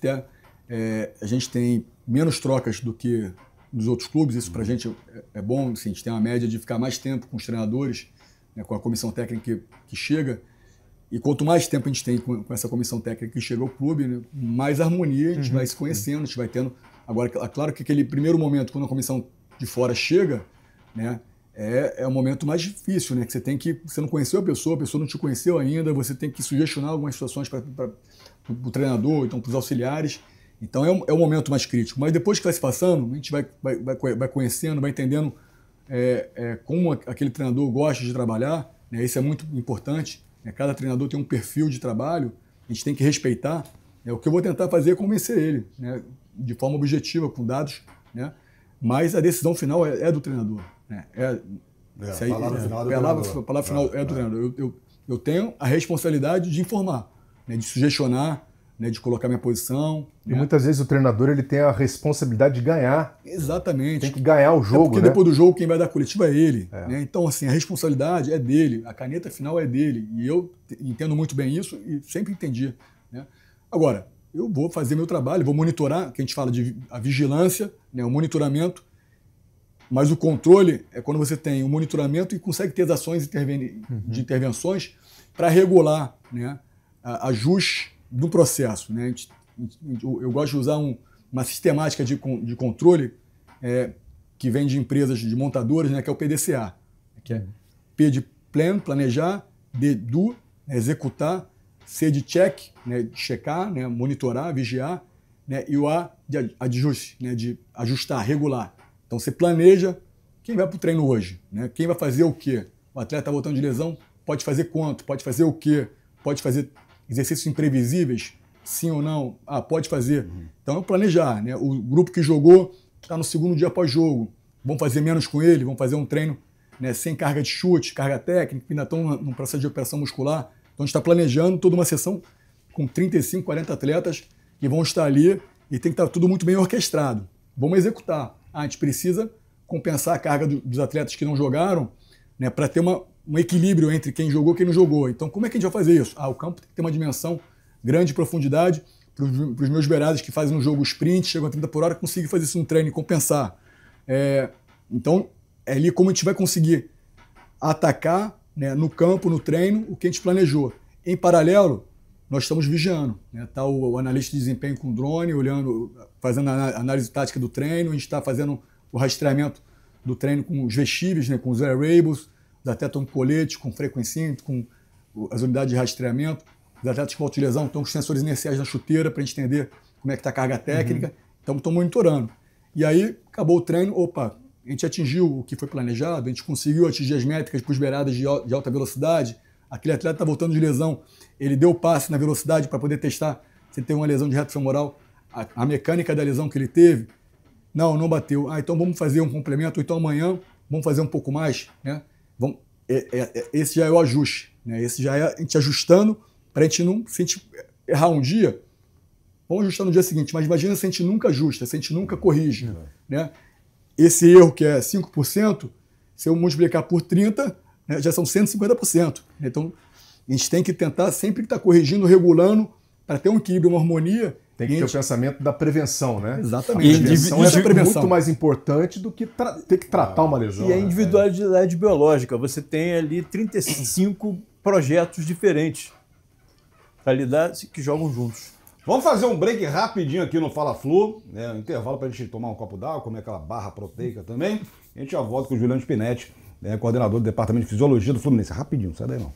a gente tem menos trocas do que nos outros clubes. Isso para a gente é bom, assim, a gente tem uma média de ficar mais tempo com os treinadores, né, com a comissão técnica que chega, e quanto mais tempo a gente tem com essa comissão técnica que chega ao clube, né, mais harmonia a gente vai se conhecendo, a gente vai tendo. Agora, claro que aquele primeiro momento, quando a comissão de fora chega, né, é o momento mais difícil, né, que você não conheceu a pessoa não te conheceu ainda, você tem que sugestionar algumas situações para o treinador, então para os auxiliares. Então é o momento mais crítico. Mas depois que vai se passando, a gente vai conhecendo, vai entendendo como aquele treinador gosta de trabalhar, né, isso é muito importante. Né, cada treinador tem um perfil de trabalho, a gente tem que respeitar. Né, o que eu vou tentar fazer é convencer ele, né, de forma objetiva, com dados, né, mas a decisão final é do treinador. Né, a palavra final é do treinador. A palavra final é do treinador. Eu tenho a responsabilidade de informar, né, de sugestionar, né, de colocar minha posição. E né? muitas vezes o treinador ele tem a responsabilidade de ganhar. Exatamente. Tem que ganhar o jogo, porque né? Depois do jogo quem vai dar a coletiva é ele. Né? Então, assim, a responsabilidade é dele, a caneta final é dele. E eu entendo muito bem isso e sempre entendi. Né? Agora, eu vou fazer meu trabalho, vou monitorar, que a gente fala de a vigilância, né, o monitoramento, mas o controle é quando você tem o monitoramento e consegue ter as ações de intervenções para regular, né, ajuste do processo. Né? Eu gosto de usar uma sistemática de controle que vem de empresas, de montadoras, né, que é o PDCA, que é P de plan, planejar, D, do, executar, C de check, né, de checar, né, monitorar, vigiar, né, e o A de ajuste, né, de ajustar, regular. Então você planeja quem vai para o treino hoje, né, quem vai fazer o quê. O atleta está voltando de lesão, pode fazer quanto, pode fazer o quê, pode fazer exercícios imprevisíveis, sim ou não? Pode fazer. Então, é planejar. Né? O grupo que jogou está no segundo dia pós-jogo. Vamos fazer menos com ele, vamos fazer um treino, né, sem carga de chute, carga técnica, ainda estão no processo de operação muscular. Então, a gente está planejando toda uma sessão com 35, 40 atletas que vão estar ali e tem que estar tudo muito bem orquestrado. Vamos executar. A gente precisa compensar a carga dos atletas que não jogaram, né, para ter um equilíbrio entre quem jogou e quem não jogou. Então, como é que a gente vai fazer isso? O campo tem que ter uma dimensão grande de profundidade para os meus beirados que fazem um jogo sprint, chegam a 30 por hora, conseguir fazer isso no treino e compensar. Então, é ali como a gente vai conseguir atacar, né, no campo, no treino, o que a gente planejou. Em paralelo, nós estamos vigiando. Né? Tá o analista de desempenho com drone, olhando, fazendo a análise tática do treino, a gente está fazendo o rastreamento do treino com os vestíveis, né, com os wearables, os atletas com colete, com frequência, com as unidades de rastreamento, os atletas com lesão estão com os sensores inerciais na chuteira para a gente entender como é que está a carga técnica. Então, estão monitorando. E aí, acabou o treino, a gente atingiu o que foi planejado, a gente conseguiu atingir as métricas para os beiradas de alta velocidade, aquele atleta está voltando de lesão, ele deu passe na velocidade para poder testar se ele tem uma lesão de reto femoral, a mecânica da lesão que ele teve. Não bateu. Então vamos fazer um complemento, ou então amanhã vamos fazer um pouco mais, né? Esse já é o ajuste, né? Esse já é a gente ajustando para a gente não, se a gente errar um dia, vamos ajustar no dia seguinte, mas imagina se a gente nunca ajusta, se a gente nunca corrige, né? Esse erro que é 5%, se eu multiplicar por 30%, né, já são 150%. Então, a gente tem que tentar sempre estar corrigindo, regulando, para ter um equilíbrio, uma harmonia Tem que ter o pensamento da prevenção, né? Exatamente. A prevenção é muito mais importante do que ter que tratar uma lesão. E a individualidade biológica. Você tem ali 35 projetos diferentes para lidar que jogam juntos. Vamos fazer um break rapidinho aqui no Fala Flu, né? Um intervalo para a gente tomar um copo d'água, comer aquela barra proteica também. A gente já volta com o Juliano Spinetti, né? Coordenador do Departamento de Fisiologia do Fluminense. Rapidinho, sai daí não.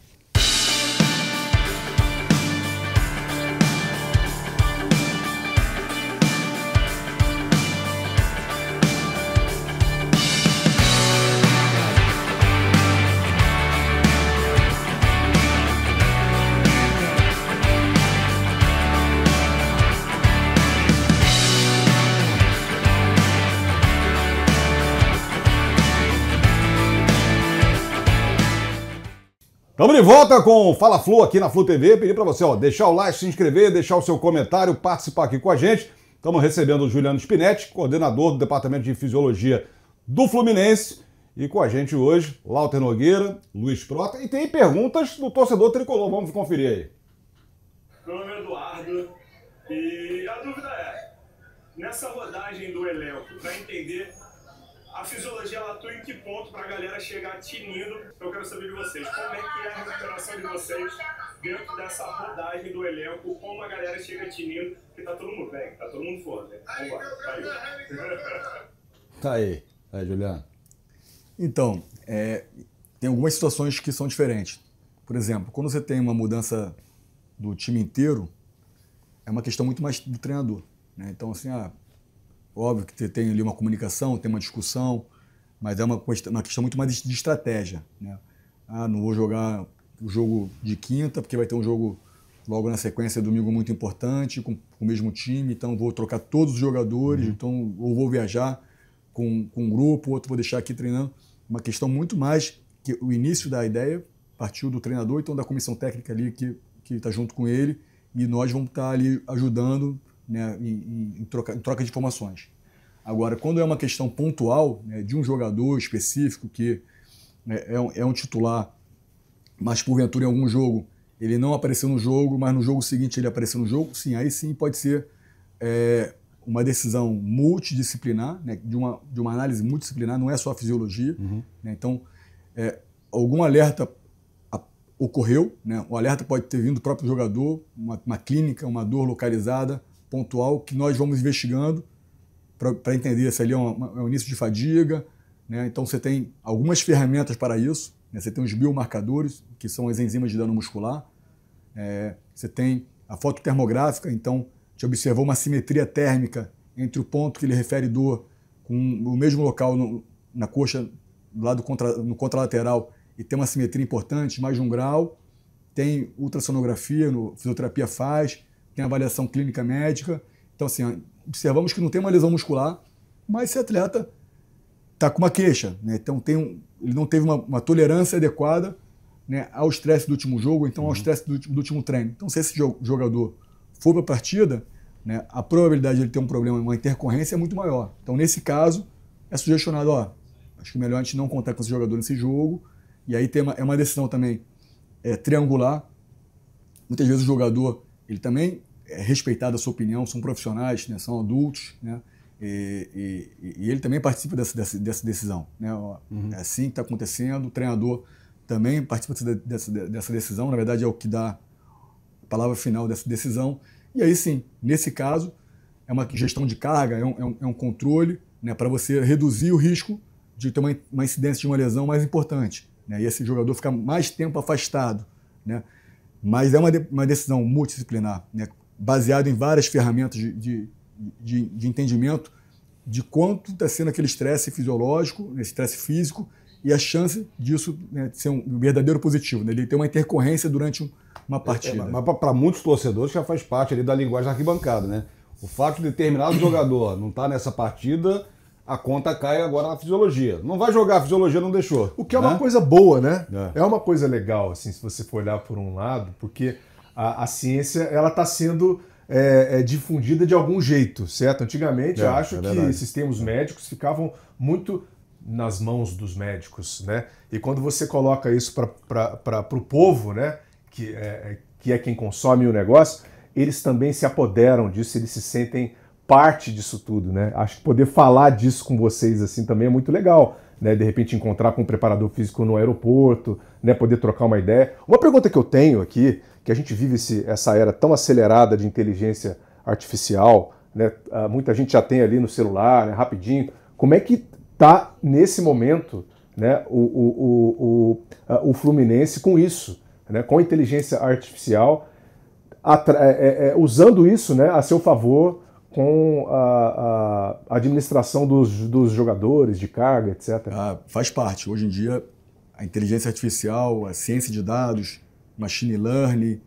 Estamos de volta com o Fala Flu aqui na Flu TV. Pedir para você deixar o like, se inscrever, deixar o seu comentário, participar aqui com a gente. Estamos recebendo o Juliano Spinetti, coordenador do Departamento de Fisiologia do Fluminense. E com a gente hoje, Lauter Nogueira, Luiz Prota. E tem perguntas do torcedor tricolor. Vamos conferir aí. Meu nome é Eduardo. E a dúvida é, nessa rodagem do elenco, para entender... A fisiologia ela atua em que ponto para a galera chegar tinindo? Eu quero saber de vocês. Como é que é a recuperação de vocês dentro dessa rodagem do elenco? Como a galera chega tinindo? Porque tá todo mundo bem, tá todo mundo forte. Vamos lá, Tá aí, Juliano. Então, tem algumas situações que são diferentes. Por exemplo, quando você tem uma mudança do time inteiro, é uma questão muito mais do treinador, né? Então, assim, óbvio que tem ali uma comunicação, tem uma discussão, mas é uma questão muito mais de estratégia, né? Não vou jogar o jogo de quinta, porque vai ter um jogo logo na sequência, domingo, muito importante, com o mesmo time, então vou trocar todos os jogadores, então, ou vou viajar com um grupo, outro vou deixar aqui treinando. Uma questão muito mais que o início da ideia partiu do treinador, então da comissão técnica ali que está junto com ele, e nós vamos estar ali ajudando, né, em troca de informações. Agora, quando é uma questão pontual, né, de um jogador específico que é um titular, mas porventura em algum jogo ele não apareceu no jogo, mas no jogo seguinte ele apareceu no jogo, sim, aí sim pode ser uma decisão multidisciplinar, né, de uma análise multidisciplinar, não é só a fisiologia. Né, então, algum alerta ocorreu, né, o alerta pode ter vindo do próprio jogador, uma clínica, uma dor localizada, pontual, que nós vamos investigando para entender se ali é um início de fadiga, né? Então você tem algumas ferramentas para isso, né? Você tem os biomarcadores, que são as enzimas de dano muscular, você tem a fototermográfica, então te observou uma simetria térmica entre o ponto que ele refere dor com o mesmo local na coxa, do lado no contralateral, e tem uma simetria importante, mais de 1 grau, tem ultrassonografia, fisioterapia faz, tem avaliação clínica médica. Então, assim, observamos que não tem uma lesão muscular, mas esse atleta está com uma queixa, né? Então, ele não teve uma tolerância adequada, né, ao estresse do último jogo, então ao estresse do último treino. Então, se esse jogador for para a partida, né, a probabilidade de ele ter um problema, uma intercorrência é muito maior. Então, nesse caso, é sugestionado, acho que é melhor a gente não contar com esse jogador nesse jogo. E aí é uma decisão também triangular. Muitas vezes o jogador, ele também é respeitado a sua opinião, são profissionais, né, são adultos, né, e ele também participa dessa decisão, né? É assim que está acontecendo, o treinador também participa dessa decisão, na verdade é o que dá a palavra final dessa decisão, e aí sim, nesse caso, é uma gestão de carga, é um controle, né, para você reduzir o risco de ter uma incidência de uma lesão mais importante, né, e esse jogador ficar mais tempo afastado, né, mas é uma decisão multidisciplinar, né, baseado em várias ferramentas de entendimento de quanto está sendo aquele estresse fisiológico, estresse físico, e a chance disso, né, ser um verdadeiro positivo, né, ele ter uma intercorrência durante uma partida. Mas para muitos torcedores já faz parte ali da linguagem da arquibancada, né? O fato de determinado jogador não estar nessa partida, a conta cai agora na fisiologia. Não vai jogar, a fisiologia não deixou. O que é uma coisa boa, né? É uma coisa legal, assim, se você for olhar por um lado, porque a ciência ela está sendo difundida de algum jeito, certo? Antigamente, eu acho que esses termos médicos ficavam muito nas mãos dos médicos, né? E quando você coloca isso para o povo, né? Que é quem consome o negócio, eles também se apoderam disso, eles se sentem parte disso tudo, né? Acho que poder falar disso com vocês assim também é muito legal, né? De repente encontrar com um preparador físico no aeroporto, né? Poder trocar uma ideia. Uma pergunta que eu tenho aqui, que a gente vive essa era tão acelerada de inteligência artificial, né? Muita gente já tem ali no celular, né? Rapidinho. Como é que está nesse momento, né? O Fluminense com isso, né? Com a inteligência artificial, usando isso, né? A seu favor, com a administração dos jogadores, de carga, etc. Faz parte. Hoje em dia, a inteligência artificial, a ciência de dados, machine learning,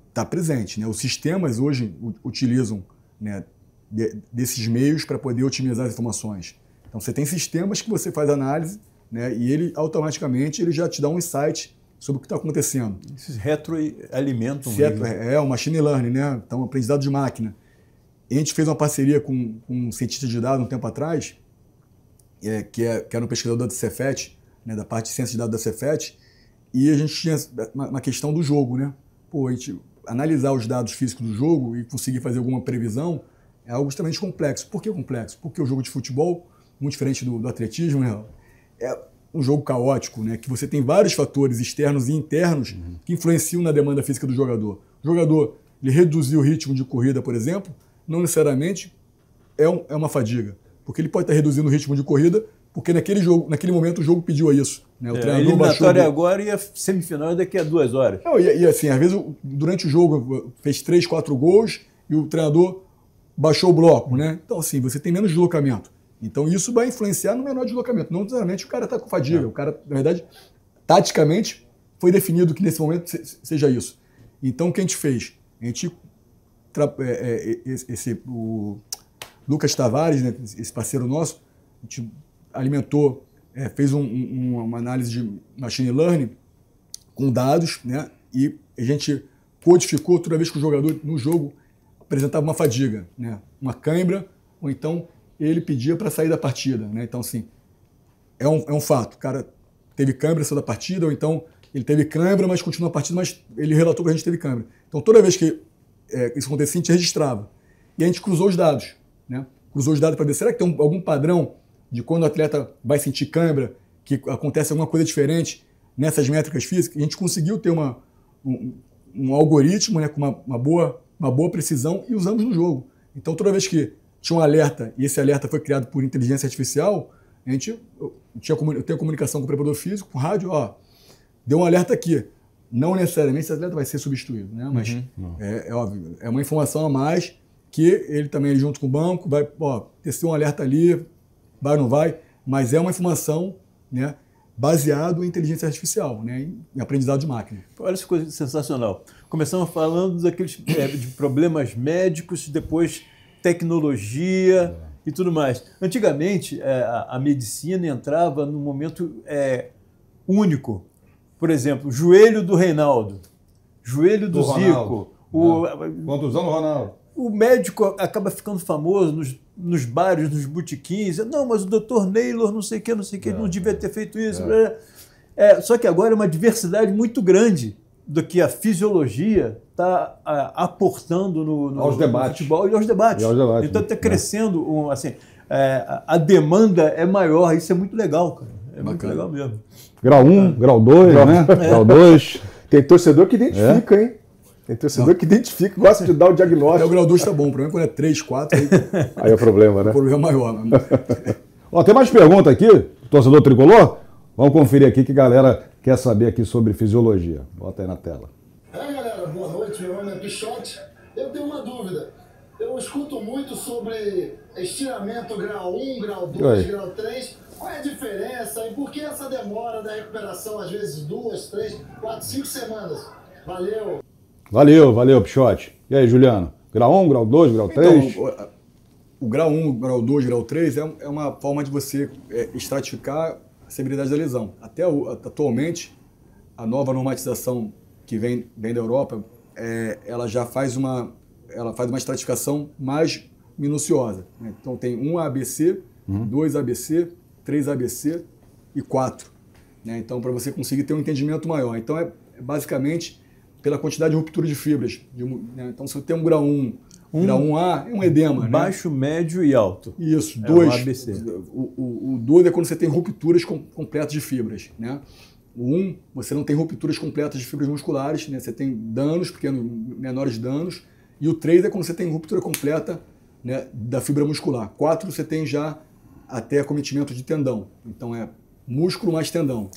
está presente, né? Os sistemas hoje utilizam, né, desses meios para poder otimizar as informações. Então, você tem sistemas que você faz análise, né, e ele automaticamente já te dá um insight sobre o que está acontecendo. Esses retroalimentam. O machine learning, né? Então, aprendizado de máquina. A gente fez uma parceria com um cientista de dados um tempo atrás, que era um pesquisador da Cefet, né, da parte de ciência de dados da Cefet, e a gente tinha uma questão do jogo, né? A gente analisar os dados físicos do jogo e conseguir fazer alguma previsão é algo extremamente complexo. Por que complexo? Porque o jogo de futebol, muito diferente do atletismo, né, é um jogo caótico, né, que você tem vários fatores externos e internos que influenciam na demanda física do jogador. O jogador, ele reduzir o ritmo de corrida, por exemplo, não necessariamente é uma fadiga, porque ele pode estar reduzindo o ritmo de corrida porque naquele momento o jogo pediu a isso. Né? O treinador eliminatória agora e a semifinal daqui a 2 horas. Não, e assim, às vezes durante o jogo fez 3, 4 gols e o treinador baixou o bloco, né? Então assim, você tem menos deslocamento. Então isso vai influenciar no menor deslocamento. Não necessariamente o cara está com fadiga. O cara, na verdade, taticamente, foi definido que nesse momento seja isso. Então o que a gente fez? A gente, o Lucas Tavares, né, esse parceiro nosso, a gente alimentou, fez uma análise de machine learning com dados, né, e a gente codificou toda vez que o jogador no jogo apresentava uma fadiga, né, uma cãibra, ou então ele pedia para sair da partida. Né? Então, assim, é um fato. O cara teve cãibra, saiu da partida, ou então ele teve cãibra, mas continua a partida, mas ele relatou que a gente teve cãibra. Então, toda vez que isso acontecia, a gente registrava. E a gente cruzou os dados. Né? Cruzou os dados para ver, será que tem algum padrão de quando o atleta vai sentir cãibra, que acontece alguma coisa diferente nessas métricas físicas? E a gente conseguiu ter um algoritmo, né, com uma boa precisão e usamos no jogo. Então, toda vez que tinha um alerta, e esse alerta foi criado por inteligência artificial, eu tenho comunicação com o preparador físico, com rádio, deu um alerta aqui. Não necessariamente esse atleta vai ser substituído, né? Mas é óbvio, é uma informação a mais que ele também, junto com o banco, vai tecer um alerta ali, vai ou não vai, mas é uma informação, né, baseado em inteligência artificial, né, em aprendizado de máquina. Olha essa coisa sensacional. Começamos falando daqueles de problemas médicos, depois tecnologia e tudo mais. Antigamente, a medicina entrava num momento único. Por exemplo, joelho do Reinaldo, joelho do Zico. Contusão do Ronaldo. O médico acaba ficando famoso nos bares, nos botequins. Não, mas o Dr. Naylor não sei o que, não devia ter feito isso. Só que agora é uma diversidade muito grande do que a fisiologia está aportando no futebol e aos debates. Então está crescendo, a demanda é maior, isso é muito legal, cara. É muito legal mesmo. Grau 1, grau 2, né? Grau 2. Tem torcedor que identifica, hein? Tem torcedor que identifica, gosta de dar o diagnóstico. Até o grau 2 está bom, o problema é quando é 3, 4. Aí é o problema, né? O problema é maior. Tem mais pergunta aqui, torcedor tricolor? Vamos conferir aqui que a galera quer saber aqui sobre fisiologia. Bota aí na tela. Galera, boa noite, meu nome é Pichote. Eu tenho uma dúvida. Eu escuto muito sobre estiramento grau 1, grau 2, grau 3. Qual é a diferença e por que essa demora da recuperação, às vezes 2, 3, 4, 5 semanas? Valeu, Pichote. E aí, Juliano? Grau 1, grau 2, grau 3? Então, o grau 1, grau 2, grau 3 é uma forma de você estratificar a severidade da lesão. Atualmente, a nova normatização que vem da Europa, ela já faz uma estratificação mais minuciosa. Né? Então tem 1 ABC, 2 ABC, 3 ABC e 4. Né? Então, para você conseguir ter um entendimento maior. Então, basicamente, pela quantidade de ruptura de fibras. Né? Então, se você tem um grau 1, grau 1A, é um edema. Baixo, né? médio e alto. Isso. É 2. um ABC. O 2 é quando você tem rupturas completas de fibras. Né? O 1, você não tem rupturas completas de fibras musculares, né? Você tem danos, pequenos, menores danos. E o 3 é quando você tem ruptura completa, né, da fibra muscular. 4, você tem já até acometimento de tendão. Então, é músculo mais tendão.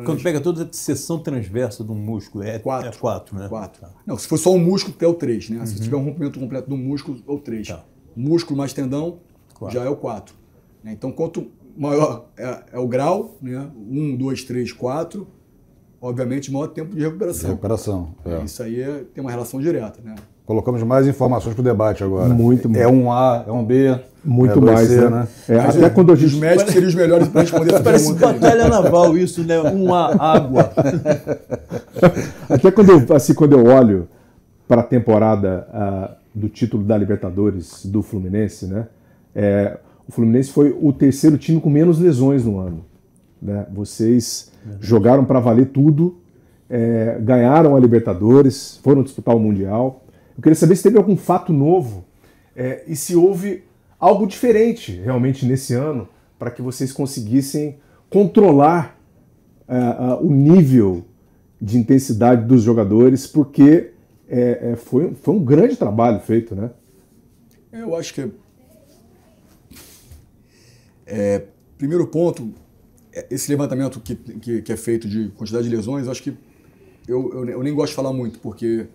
Quando pega toda a seção transversa de um músculo, é 4. É 4, né? 4. Tá. Não, se for só um músculo, é o 3. Né? Se tiver um rompimento completo do músculo, é o 3. Tá. Músculo mais tendão, 4. Já é o 4. Então, quanto maior é o grau, né? 1, 2, 3, 4, obviamente, maior tempo de recuperação. Isso aí tem uma relação direta. Né? Colocamos mais informações para o debate agora. Muito mais. É um A, é um B. Muito mais, C, né? Até quando a gente... Os médicos seriam os melhores para responder essa Parece pergunta. batalha naval isso, né? Uma água. Até quando eu olho para a temporada do título da Libertadores do Fluminense, né? O Fluminense foi o terceiro time com menos lesões no ano. Né? Vocês jogaram para valer tudo, ganharam a Libertadores, foram disputar o Mundial. Eu queria saber se teve algum fato novo e se houve algo diferente realmente nesse ano para que vocês conseguissem controlar o nível de intensidade dos jogadores, porque foi um grande trabalho feito, né? Eu acho que primeiro ponto, esse levantamento que é feito de quantidade de lesões, eu acho que eu nem gosto de falar muito, porque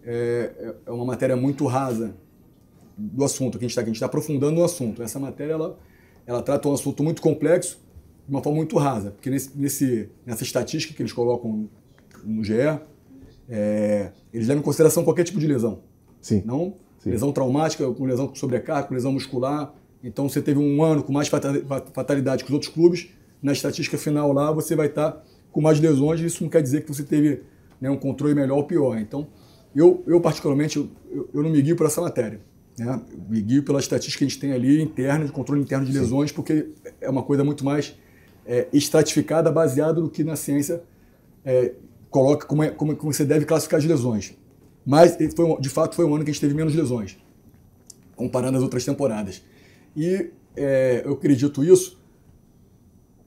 é uma matéria muito rasa do assunto, que a gente está aprofundando no assunto. Essa matéria ela trata um assunto muito complexo de uma forma muito rasa, porque nessa estatística que eles colocam no GE, eles levam em consideração qualquer tipo de lesão. Sim. Não lesão traumática, com lesão com sobrecarga, com lesão muscular. Então, você teve um ano com mais fatalidade que os outros clubes, na estatística final lá você vai estar com mais lesões, e isso não quer dizer que você teve, né, um controle melhor ou pior. Então, eu particularmente, eu não me guio por essa matéria. Né? Eu me guio pela estatística que a gente tem ali, interna, de controle interno de lesões, porque é uma coisa muito mais estratificada, baseada no que na ciência coloca como você deve classificar as lesões. Mas, de fato, foi um ano que a gente teve menos lesões, comparando as outras temporadas. E eu acredito isso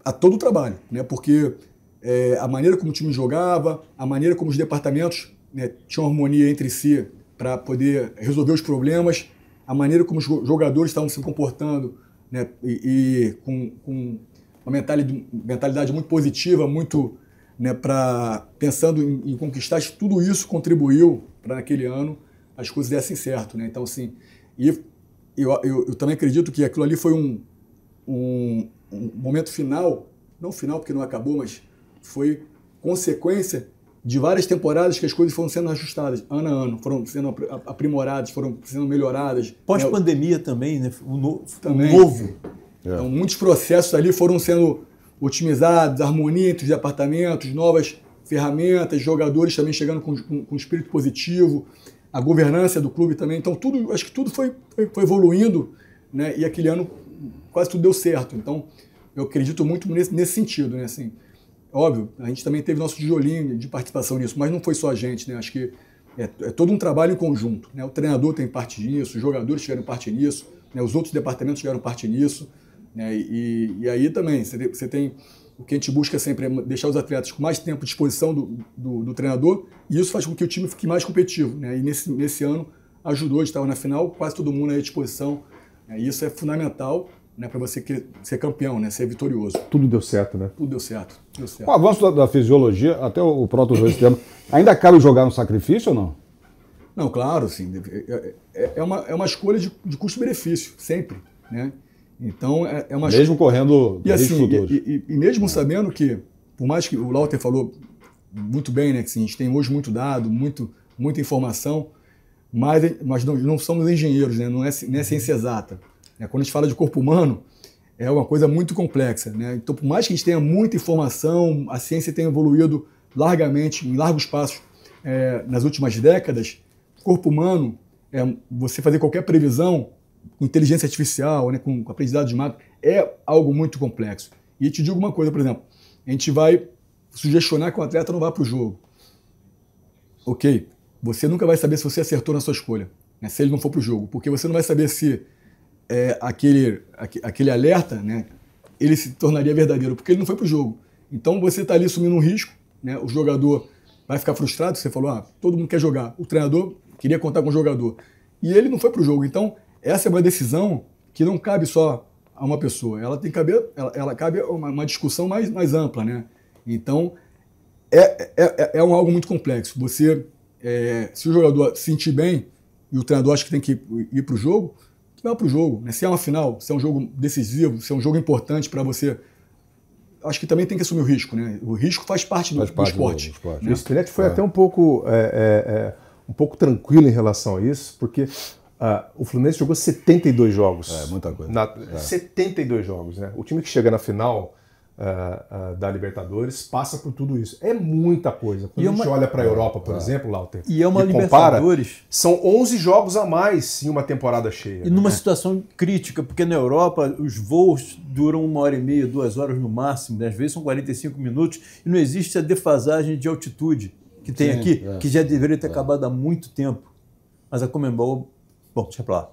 a todo o trabalho, né? Porque a maneira como o time jogava, a maneira como os departamentos, né, tinham harmonia entre si para poder resolver os problemas, a maneira como os jogadores estavam se comportando, né, e com uma mentalidade muito positiva, muito, né, pensando em conquistar, tudo isso contribuiu para naquele ano as coisas dessem certo. Né? Então, assim, eu também acredito que aquilo ali foi um momento final, não final porque não acabou, mas foi consequência de várias temporadas que as coisas foram sendo ajustadas, ano a ano, foram sendo aprimoradas, foram sendo melhoradas. Pós-pandemia também, né? O também. novo. Então, muitos processos ali foram sendo otimizados, harmonia entre os departamentos, novas ferramentas, jogadores também chegando com espírito positivo, a governança do clube também. Então, acho que tudo foi evoluindo, né? E aquele ano quase tudo deu certo. Então, eu acredito muito nesse sentido, né? Assim, óbvio, a gente também teve nosso tijolinho de participação nisso, mas não foi só a gente, né? Acho que é todo um trabalho em conjunto, né? O treinador tem parte nisso, os jogadores tiveram parte nisso, né? Os outros departamentos tiveram parte nisso, né? E aí também você tem o que a gente busca sempre é deixar os atletas com mais tempo de exposição do treinador, e isso faz com que o time fique mais competitivo, né? E nesse ano ajudou, a gente estava na final, quase todo mundo aí à disposição, né? E isso é fundamental, né, para você ser campeão, né, ser vitorioso. Tudo deu certo, né? Tudo deu certo. Com o avanço da fisiologia, até o Proto usou esse termo, ainda cabe jogar no sacrifício ou não? Não, claro, sim. É uma escolha de custo-benefício, sempre, né? Então, é uma mesmo correndo riscos futuros. E mesmo sabendo que, por mais que o Lauter falou muito bem, né, que assim, a gente tem hoje muito dado, muita informação, mas não somos engenheiros, né? Não é ciência exata. Quando a gente fala de corpo humano, é uma coisa muito complexa, né? Então, por mais que a gente tenha muita informação, a ciência tenha evoluído largamente, em largos passos, nas últimas décadas, o corpo humano, você fazer qualquer previsão com inteligência artificial, né, com aprendizado de máquina, é algo muito complexo. E te digo uma coisa, por exemplo, a gente vai sugestionar que o atleta não vá para o jogo. ok, você nunca vai saber se você acertou na sua escolha, né, se ele não for para o jogo, porque você não vai saber se aquele alerta, né, ele se tornaria verdadeiro, porque ele não foi para o jogo. Então você está ali assumindo um risco, né, o jogador vai ficar frustrado, você falou, todo mundo quer jogar, o treinador queria contar com o jogador, e ele não foi para o jogo. Então essa é uma decisão que não cabe só a uma pessoa, ela cabe a uma discussão mais ampla, né? Então é algo muito complexo. Você, se o jogador se sentir bem e o treinador acha que tem que ir para o jogo, que vá para o jogo, né? Se é uma final, se é um jogo decisivo, se é um jogo importante para você, acho que também tem que assumir o risco, né? O risco faz parte do esporte. Né? O Spinelli foi até um pouco tranquilo em relação a isso, porque o Fluminense jogou 72 jogos. Muita coisa. 72 jogos, né? O time que chega na final da Libertadores passa por tudo isso. É muita coisa. Quando a gente olha para a Europa, por exemplo, Lauter, e é uma Libertadores. São 11 jogos a mais em uma temporada cheia. E numa situação crítica, porque na Europa os voos duram 1h30, 2 horas no máximo, né? Às vezes são 45 minutos, e não existe a defasagem de altitude que tem aqui, que já deveria ter acabado há muito tempo. Mas a Conmebol, bom, deixa pra lá.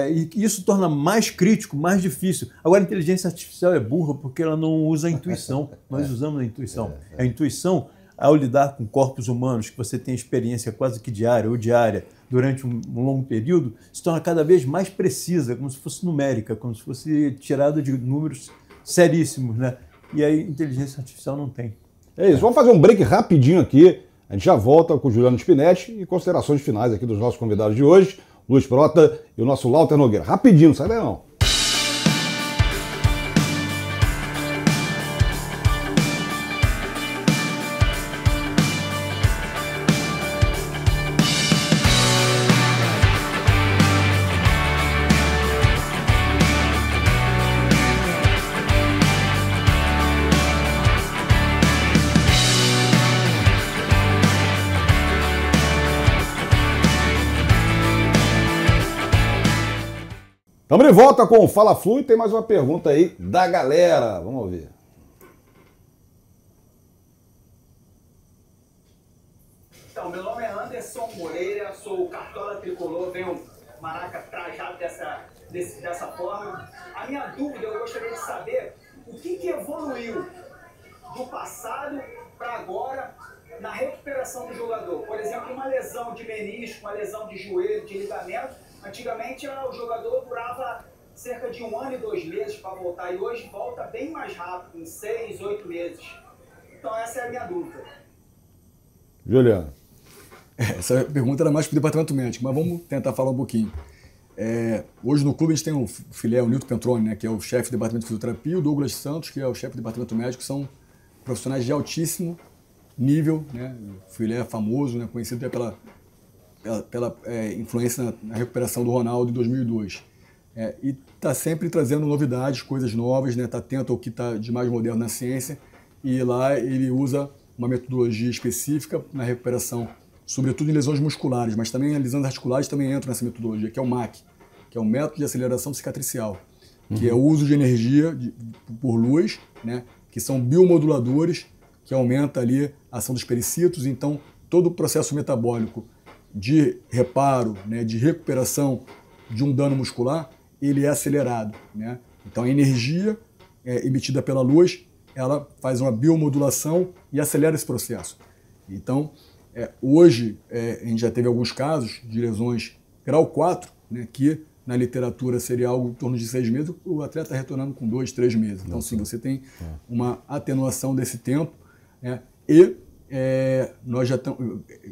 E isso torna mais crítico, mais difícil. Agora, a inteligência artificial é burra porque ela não usa a intuição. Nós usamos a intuição. A intuição, ao lidar com corpos humanos, que você tem experiência quase que diária ou diária durante um longo período, se torna cada vez mais precisa, como se fosse numérica, como se fosse tirada de números seríssimos, né? E a inteligência artificial não tem. É isso, vamos fazer um break rapidinho aqui. A gente já volta com o Juliano Spinetti e considerações finais aqui dos nossos convidados de hoje, Luiz Prota e o nosso Lauter Nogueira. Rapidinho, não sai daí não. Estamos de volta com o Fala Flu e tem mais uma pergunta aí da galera. Vamos ouvir. Então, meu nome é Anderson Moreira, sou cartola tricolor, venho maraca trajado dessa forma. A minha dúvida, eu gostaria de saber o que evoluiu do passado para agora na recuperação do jogador. Por exemplo, uma lesão de menisco, uma lesão de joelho, de ligamento. Antigamente o jogador durava cerca de 1 ano e 2 meses para voltar e hoje volta bem mais rápido, em 6, 8 meses. Então essa é a minha dúvida. Juliano. Essa pergunta era mais para o departamento médico, mas vamos tentar falar um pouquinho. Hoje no clube a gente tem o filé, o Nilton Pentrone, né, que é o chefe do departamento de fisioterapia, e o Douglas Santos, que é o chefe do departamento médico, são profissionais de altíssimo nível, né? O filé é famoso, né, conhecido até pela influência na recuperação do Ronaldo em 2002. E está sempre trazendo novidades, coisas novas, né? Está atento ao que está de mais moderno na ciência, e lá ele usa uma metodologia específica na recuperação, sobretudo em lesões musculares, mas também as lesões articulares também entram nessa metodologia, que é o MAC, que é o método de aceleração cicatricial, que é o uso de energia por luz, né? Que são biomoduladores, que aumenta ali a ação dos pericílitos, então todo o processo metabólico de reparo, né, de recuperação de um dano muscular, ele é acelerado, né? Então a energia emitida pela luz, ela faz uma biomodulação e acelera esse processo. Então, hoje a gente já teve alguns casos de lesões grau 4, né, que na literatura seria algo em torno de 6 meses, o atleta está retornando com 2, 3 meses. Então, sim, você tem uma atenuação desse tempo, né, e nós já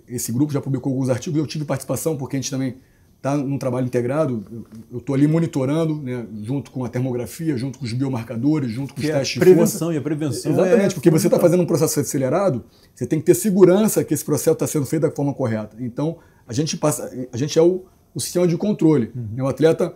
esse grupo já publicou alguns artigos, eu tive participação porque a gente também está num trabalho integrado, eu estou ali monitorando, né, junto com a termografia, junto com os biomarcadores, junto com os testes de força. E a prevenção. Exatamente, porque você está fazendo um processo acelerado, você tem que ter segurança que esse processo está sendo feito da forma correta. Então, a gente é o sistema de controle. O atleta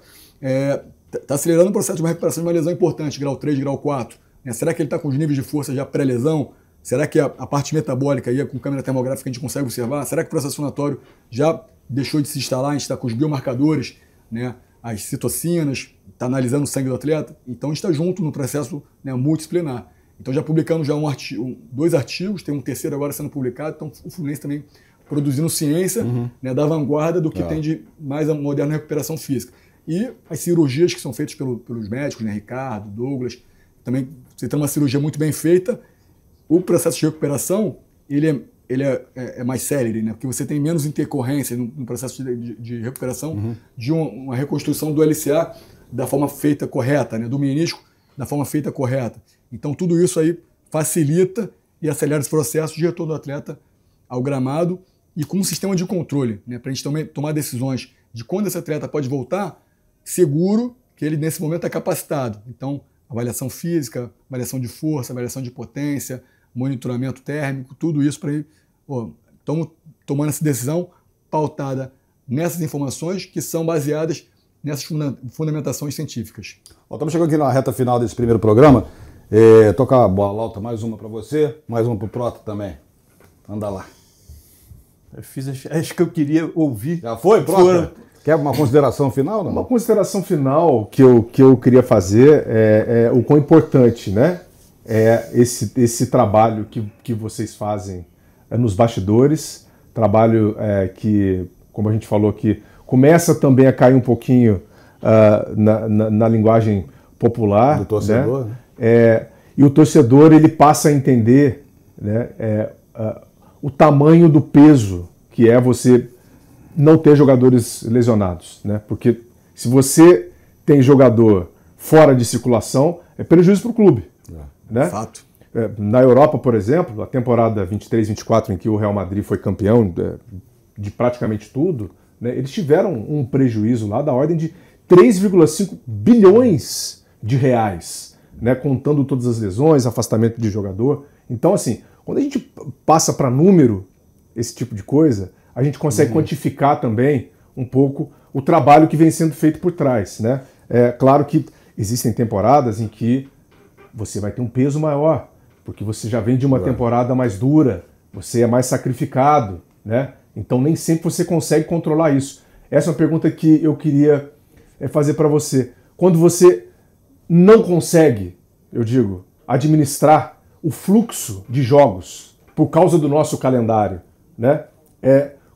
está acelerando o processo de uma recuperação de uma lesão importante, grau 3, grau 4. Né? Será que ele está com os níveis de força já pré-lesão? Será que a parte metabólica aí, com câmera termográfica, a gente consegue observar? Será que o processo inflamatório já deixou de se instalar? A gente está com os biomarcadores, né, as citocinas, está analisando o sangue do atleta. Então, a gente está junto no processo, né, multidisciplinar. Então, já publicamos já 2 artigos, tem um terceiro agora sendo publicado. Então, o Fluminense também produzindo ciência, né, da vanguarda do que tem de mais moderna recuperação física. E as cirurgias que são feitas pelos médicos, né, Ricardo, Douglas, também você tem uma cirurgia muito bem feita, o processo de recuperação ele é mais célere, né, porque você tem menos intercorrência no processo de recuperação de uma reconstrução do LCA da forma feita correta, né, do menisco da forma feita correta. Então tudo isso aí facilita e acelera esse processo de retorno do atleta ao gramado e com um sistema de controle, né, para a gente também tomar decisões de quando esse atleta pode voltar, seguro que ele nesse momento é capacitado. Então, avaliação física, avaliação de força, avaliação de potência, monitoramento térmico, tudo isso para ele. Estamos tomando essa decisão pautada nessas informações que são baseadas nessas fundamentações científicas. Estamos chegando aqui na reta final desse primeiro programa. Tocar a bola, Lauta, mais uma para você, mais uma para o Prota também. Anda lá. Eu fiz as que eu queria ouvir. Já foi, Prota? Quer uma consideração final? Não? Uma consideração final que eu queria fazer é o quão importante, né, é esse trabalho que vocês fazem nos bastidores, trabalho que, como a gente falou aqui, começa também a cair um pouquinho na linguagem popular. Do torcedor, né? E o torcedor ele passa a entender, né, o tamanho do peso que é você não ter jogadores lesionados, né? Porque se você tem jogador fora de circulação, é prejuízo para o clube. Né? Fato. Na Europa, por exemplo, a temporada 23-24, em que o Real Madrid foi campeão de praticamente tudo, né, eles tiveram um prejuízo lá da ordem de 3,5 bilhões de reais, né, contando todas as lesões, afastamento de jogador. Então, assim, quando a gente passa para número esse tipo de coisa, a gente consegue quantificar também um pouco o trabalho que vem sendo feito por trás, né? É claro que existem temporadas em que você vai ter um peso maior, porque você já vem de uma temporada mais dura, você é mais sacrificado, né? Então nem sempre você consegue controlar isso. Essa é uma pergunta que eu queria fazer para você. Quando você não consegue, eu digo, administrar o fluxo de jogos por causa do nosso calendário, né?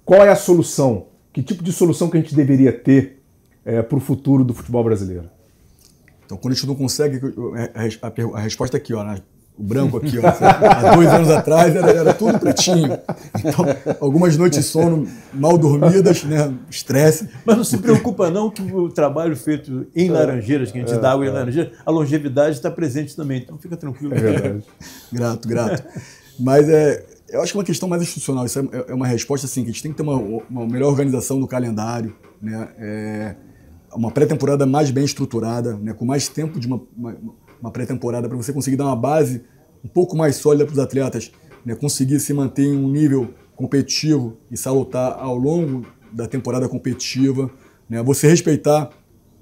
Qual é a solução? Que tipo de solução que a gente deveria ter para o futuro do futebol brasileiro? Então, quando a gente não consegue, a resposta é aqui, ó, né? O branco aqui, ó. Há 2 anos atrás era tudo pretinho. Então, algumas noites de sono mal dormidas, né? Estresse. Mas não se preocupa não que o trabalho feito em Laranjeiras, que a gente dá água em Laranjeiras, a longevidade está presente também. Então fica tranquilo. É verdade. Grato. Mas eu acho que é uma questão mais institucional. Isso é uma resposta assim, que a gente tem que ter uma melhor organização do calendário, né? Uma pré-temporada mais bem estruturada, né? Com mais tempo de uma pré-temporada para você conseguir dar uma base um pouco mais sólida para os atletas, né? Conseguir se manter em um nível competitivo e salutar ao longo da temporada competitiva, né? Você respeitar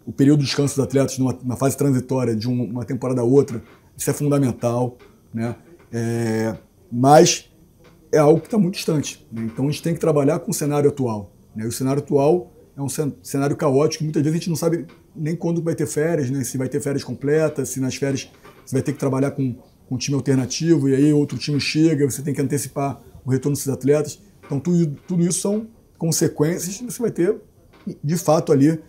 o período de descanso dos atletas numa fase transitória de uma temporada a outra, isso é fundamental, né? Mas é algo que está muito distante, né? Então a gente tem que trabalhar com o cenário atual, né? E o cenário atual é um cenário caótico, muitas vezes a gente não sabe nem quando vai ter férias, né? Se vai ter férias completas, se nas férias você vai ter que trabalhar com um time alternativo e aí outro time chega, você tem que antecipar o retorno desses atletas. Então tudo isso são consequências, você vai ter de fato ali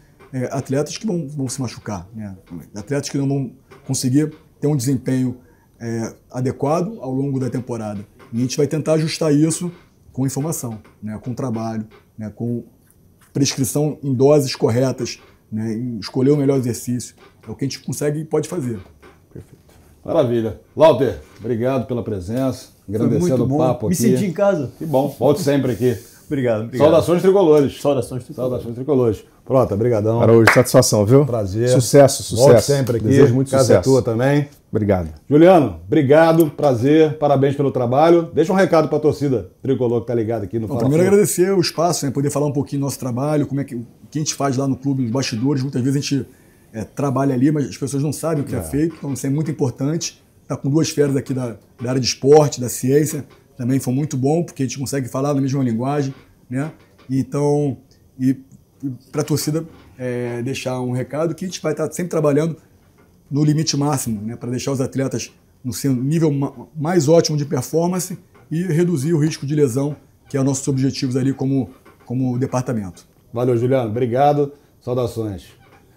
atletas que vão se machucar, né? Atletas que não vão conseguir ter um desempenho adequado ao longo da temporada. E a gente vai tentar ajustar isso com informação, né, com trabalho, né, com prescrição em doses corretas, né, em escolher o melhor exercício. É o que a gente consegue e pode fazer. Perfeito. Maravilha. Lauter, obrigado pela presença, agradecendo o papo aqui. Me senti em casa. Que bom, volte sempre aqui. Obrigado. Saudações tricolores. Saudações tricolores. Pronto, brigadão. Araújo, satisfação, viu? Prazer. Sucesso. Volte sempre aqui. Desejo muito Casa sucesso. é tua também. Obrigado. Juliano, obrigado, prazer, parabéns pelo trabalho. Deixa um recado para a torcida tricolor que tá ligado aqui no Fala Primeiro Flu. agradecer o espaço, né, poder falar um pouquinho do nosso trabalho, o que a gente faz lá no clube, nos bastidores. Muitas vezes a gente trabalha ali, mas as pessoas não sabem o que é feito, então isso é muito importante. Está com 2 feras aqui da área de esporte, da ciência, também foi muito bom, porque a gente consegue falar na mesma linguagem, né? Então, para a torcida deixar um recado que a gente vai estar sempre trabalhando no limite máximo, né, para deixar os atletas no seu nível mais ótimo de performance e reduzir o risco de lesão que é os nossos objetivos ali como departamento. Valeu, Juliano. Obrigado. Saudações.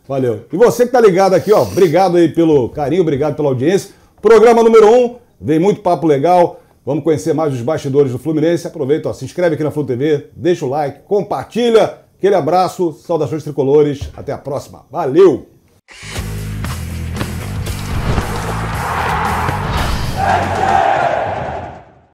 Valeu. E você que tá ligado aqui, ó, obrigado aí pelo carinho, obrigado pela audiência. Programa número 1, vem muito papo legal. Vamos conhecer mais os bastidores do Fluminense. Aproveita, ó, se inscreve aqui na Flu TV, deixa o like, compartilha. Aquele abraço, saudações tricolores. Até a próxima. Valeu!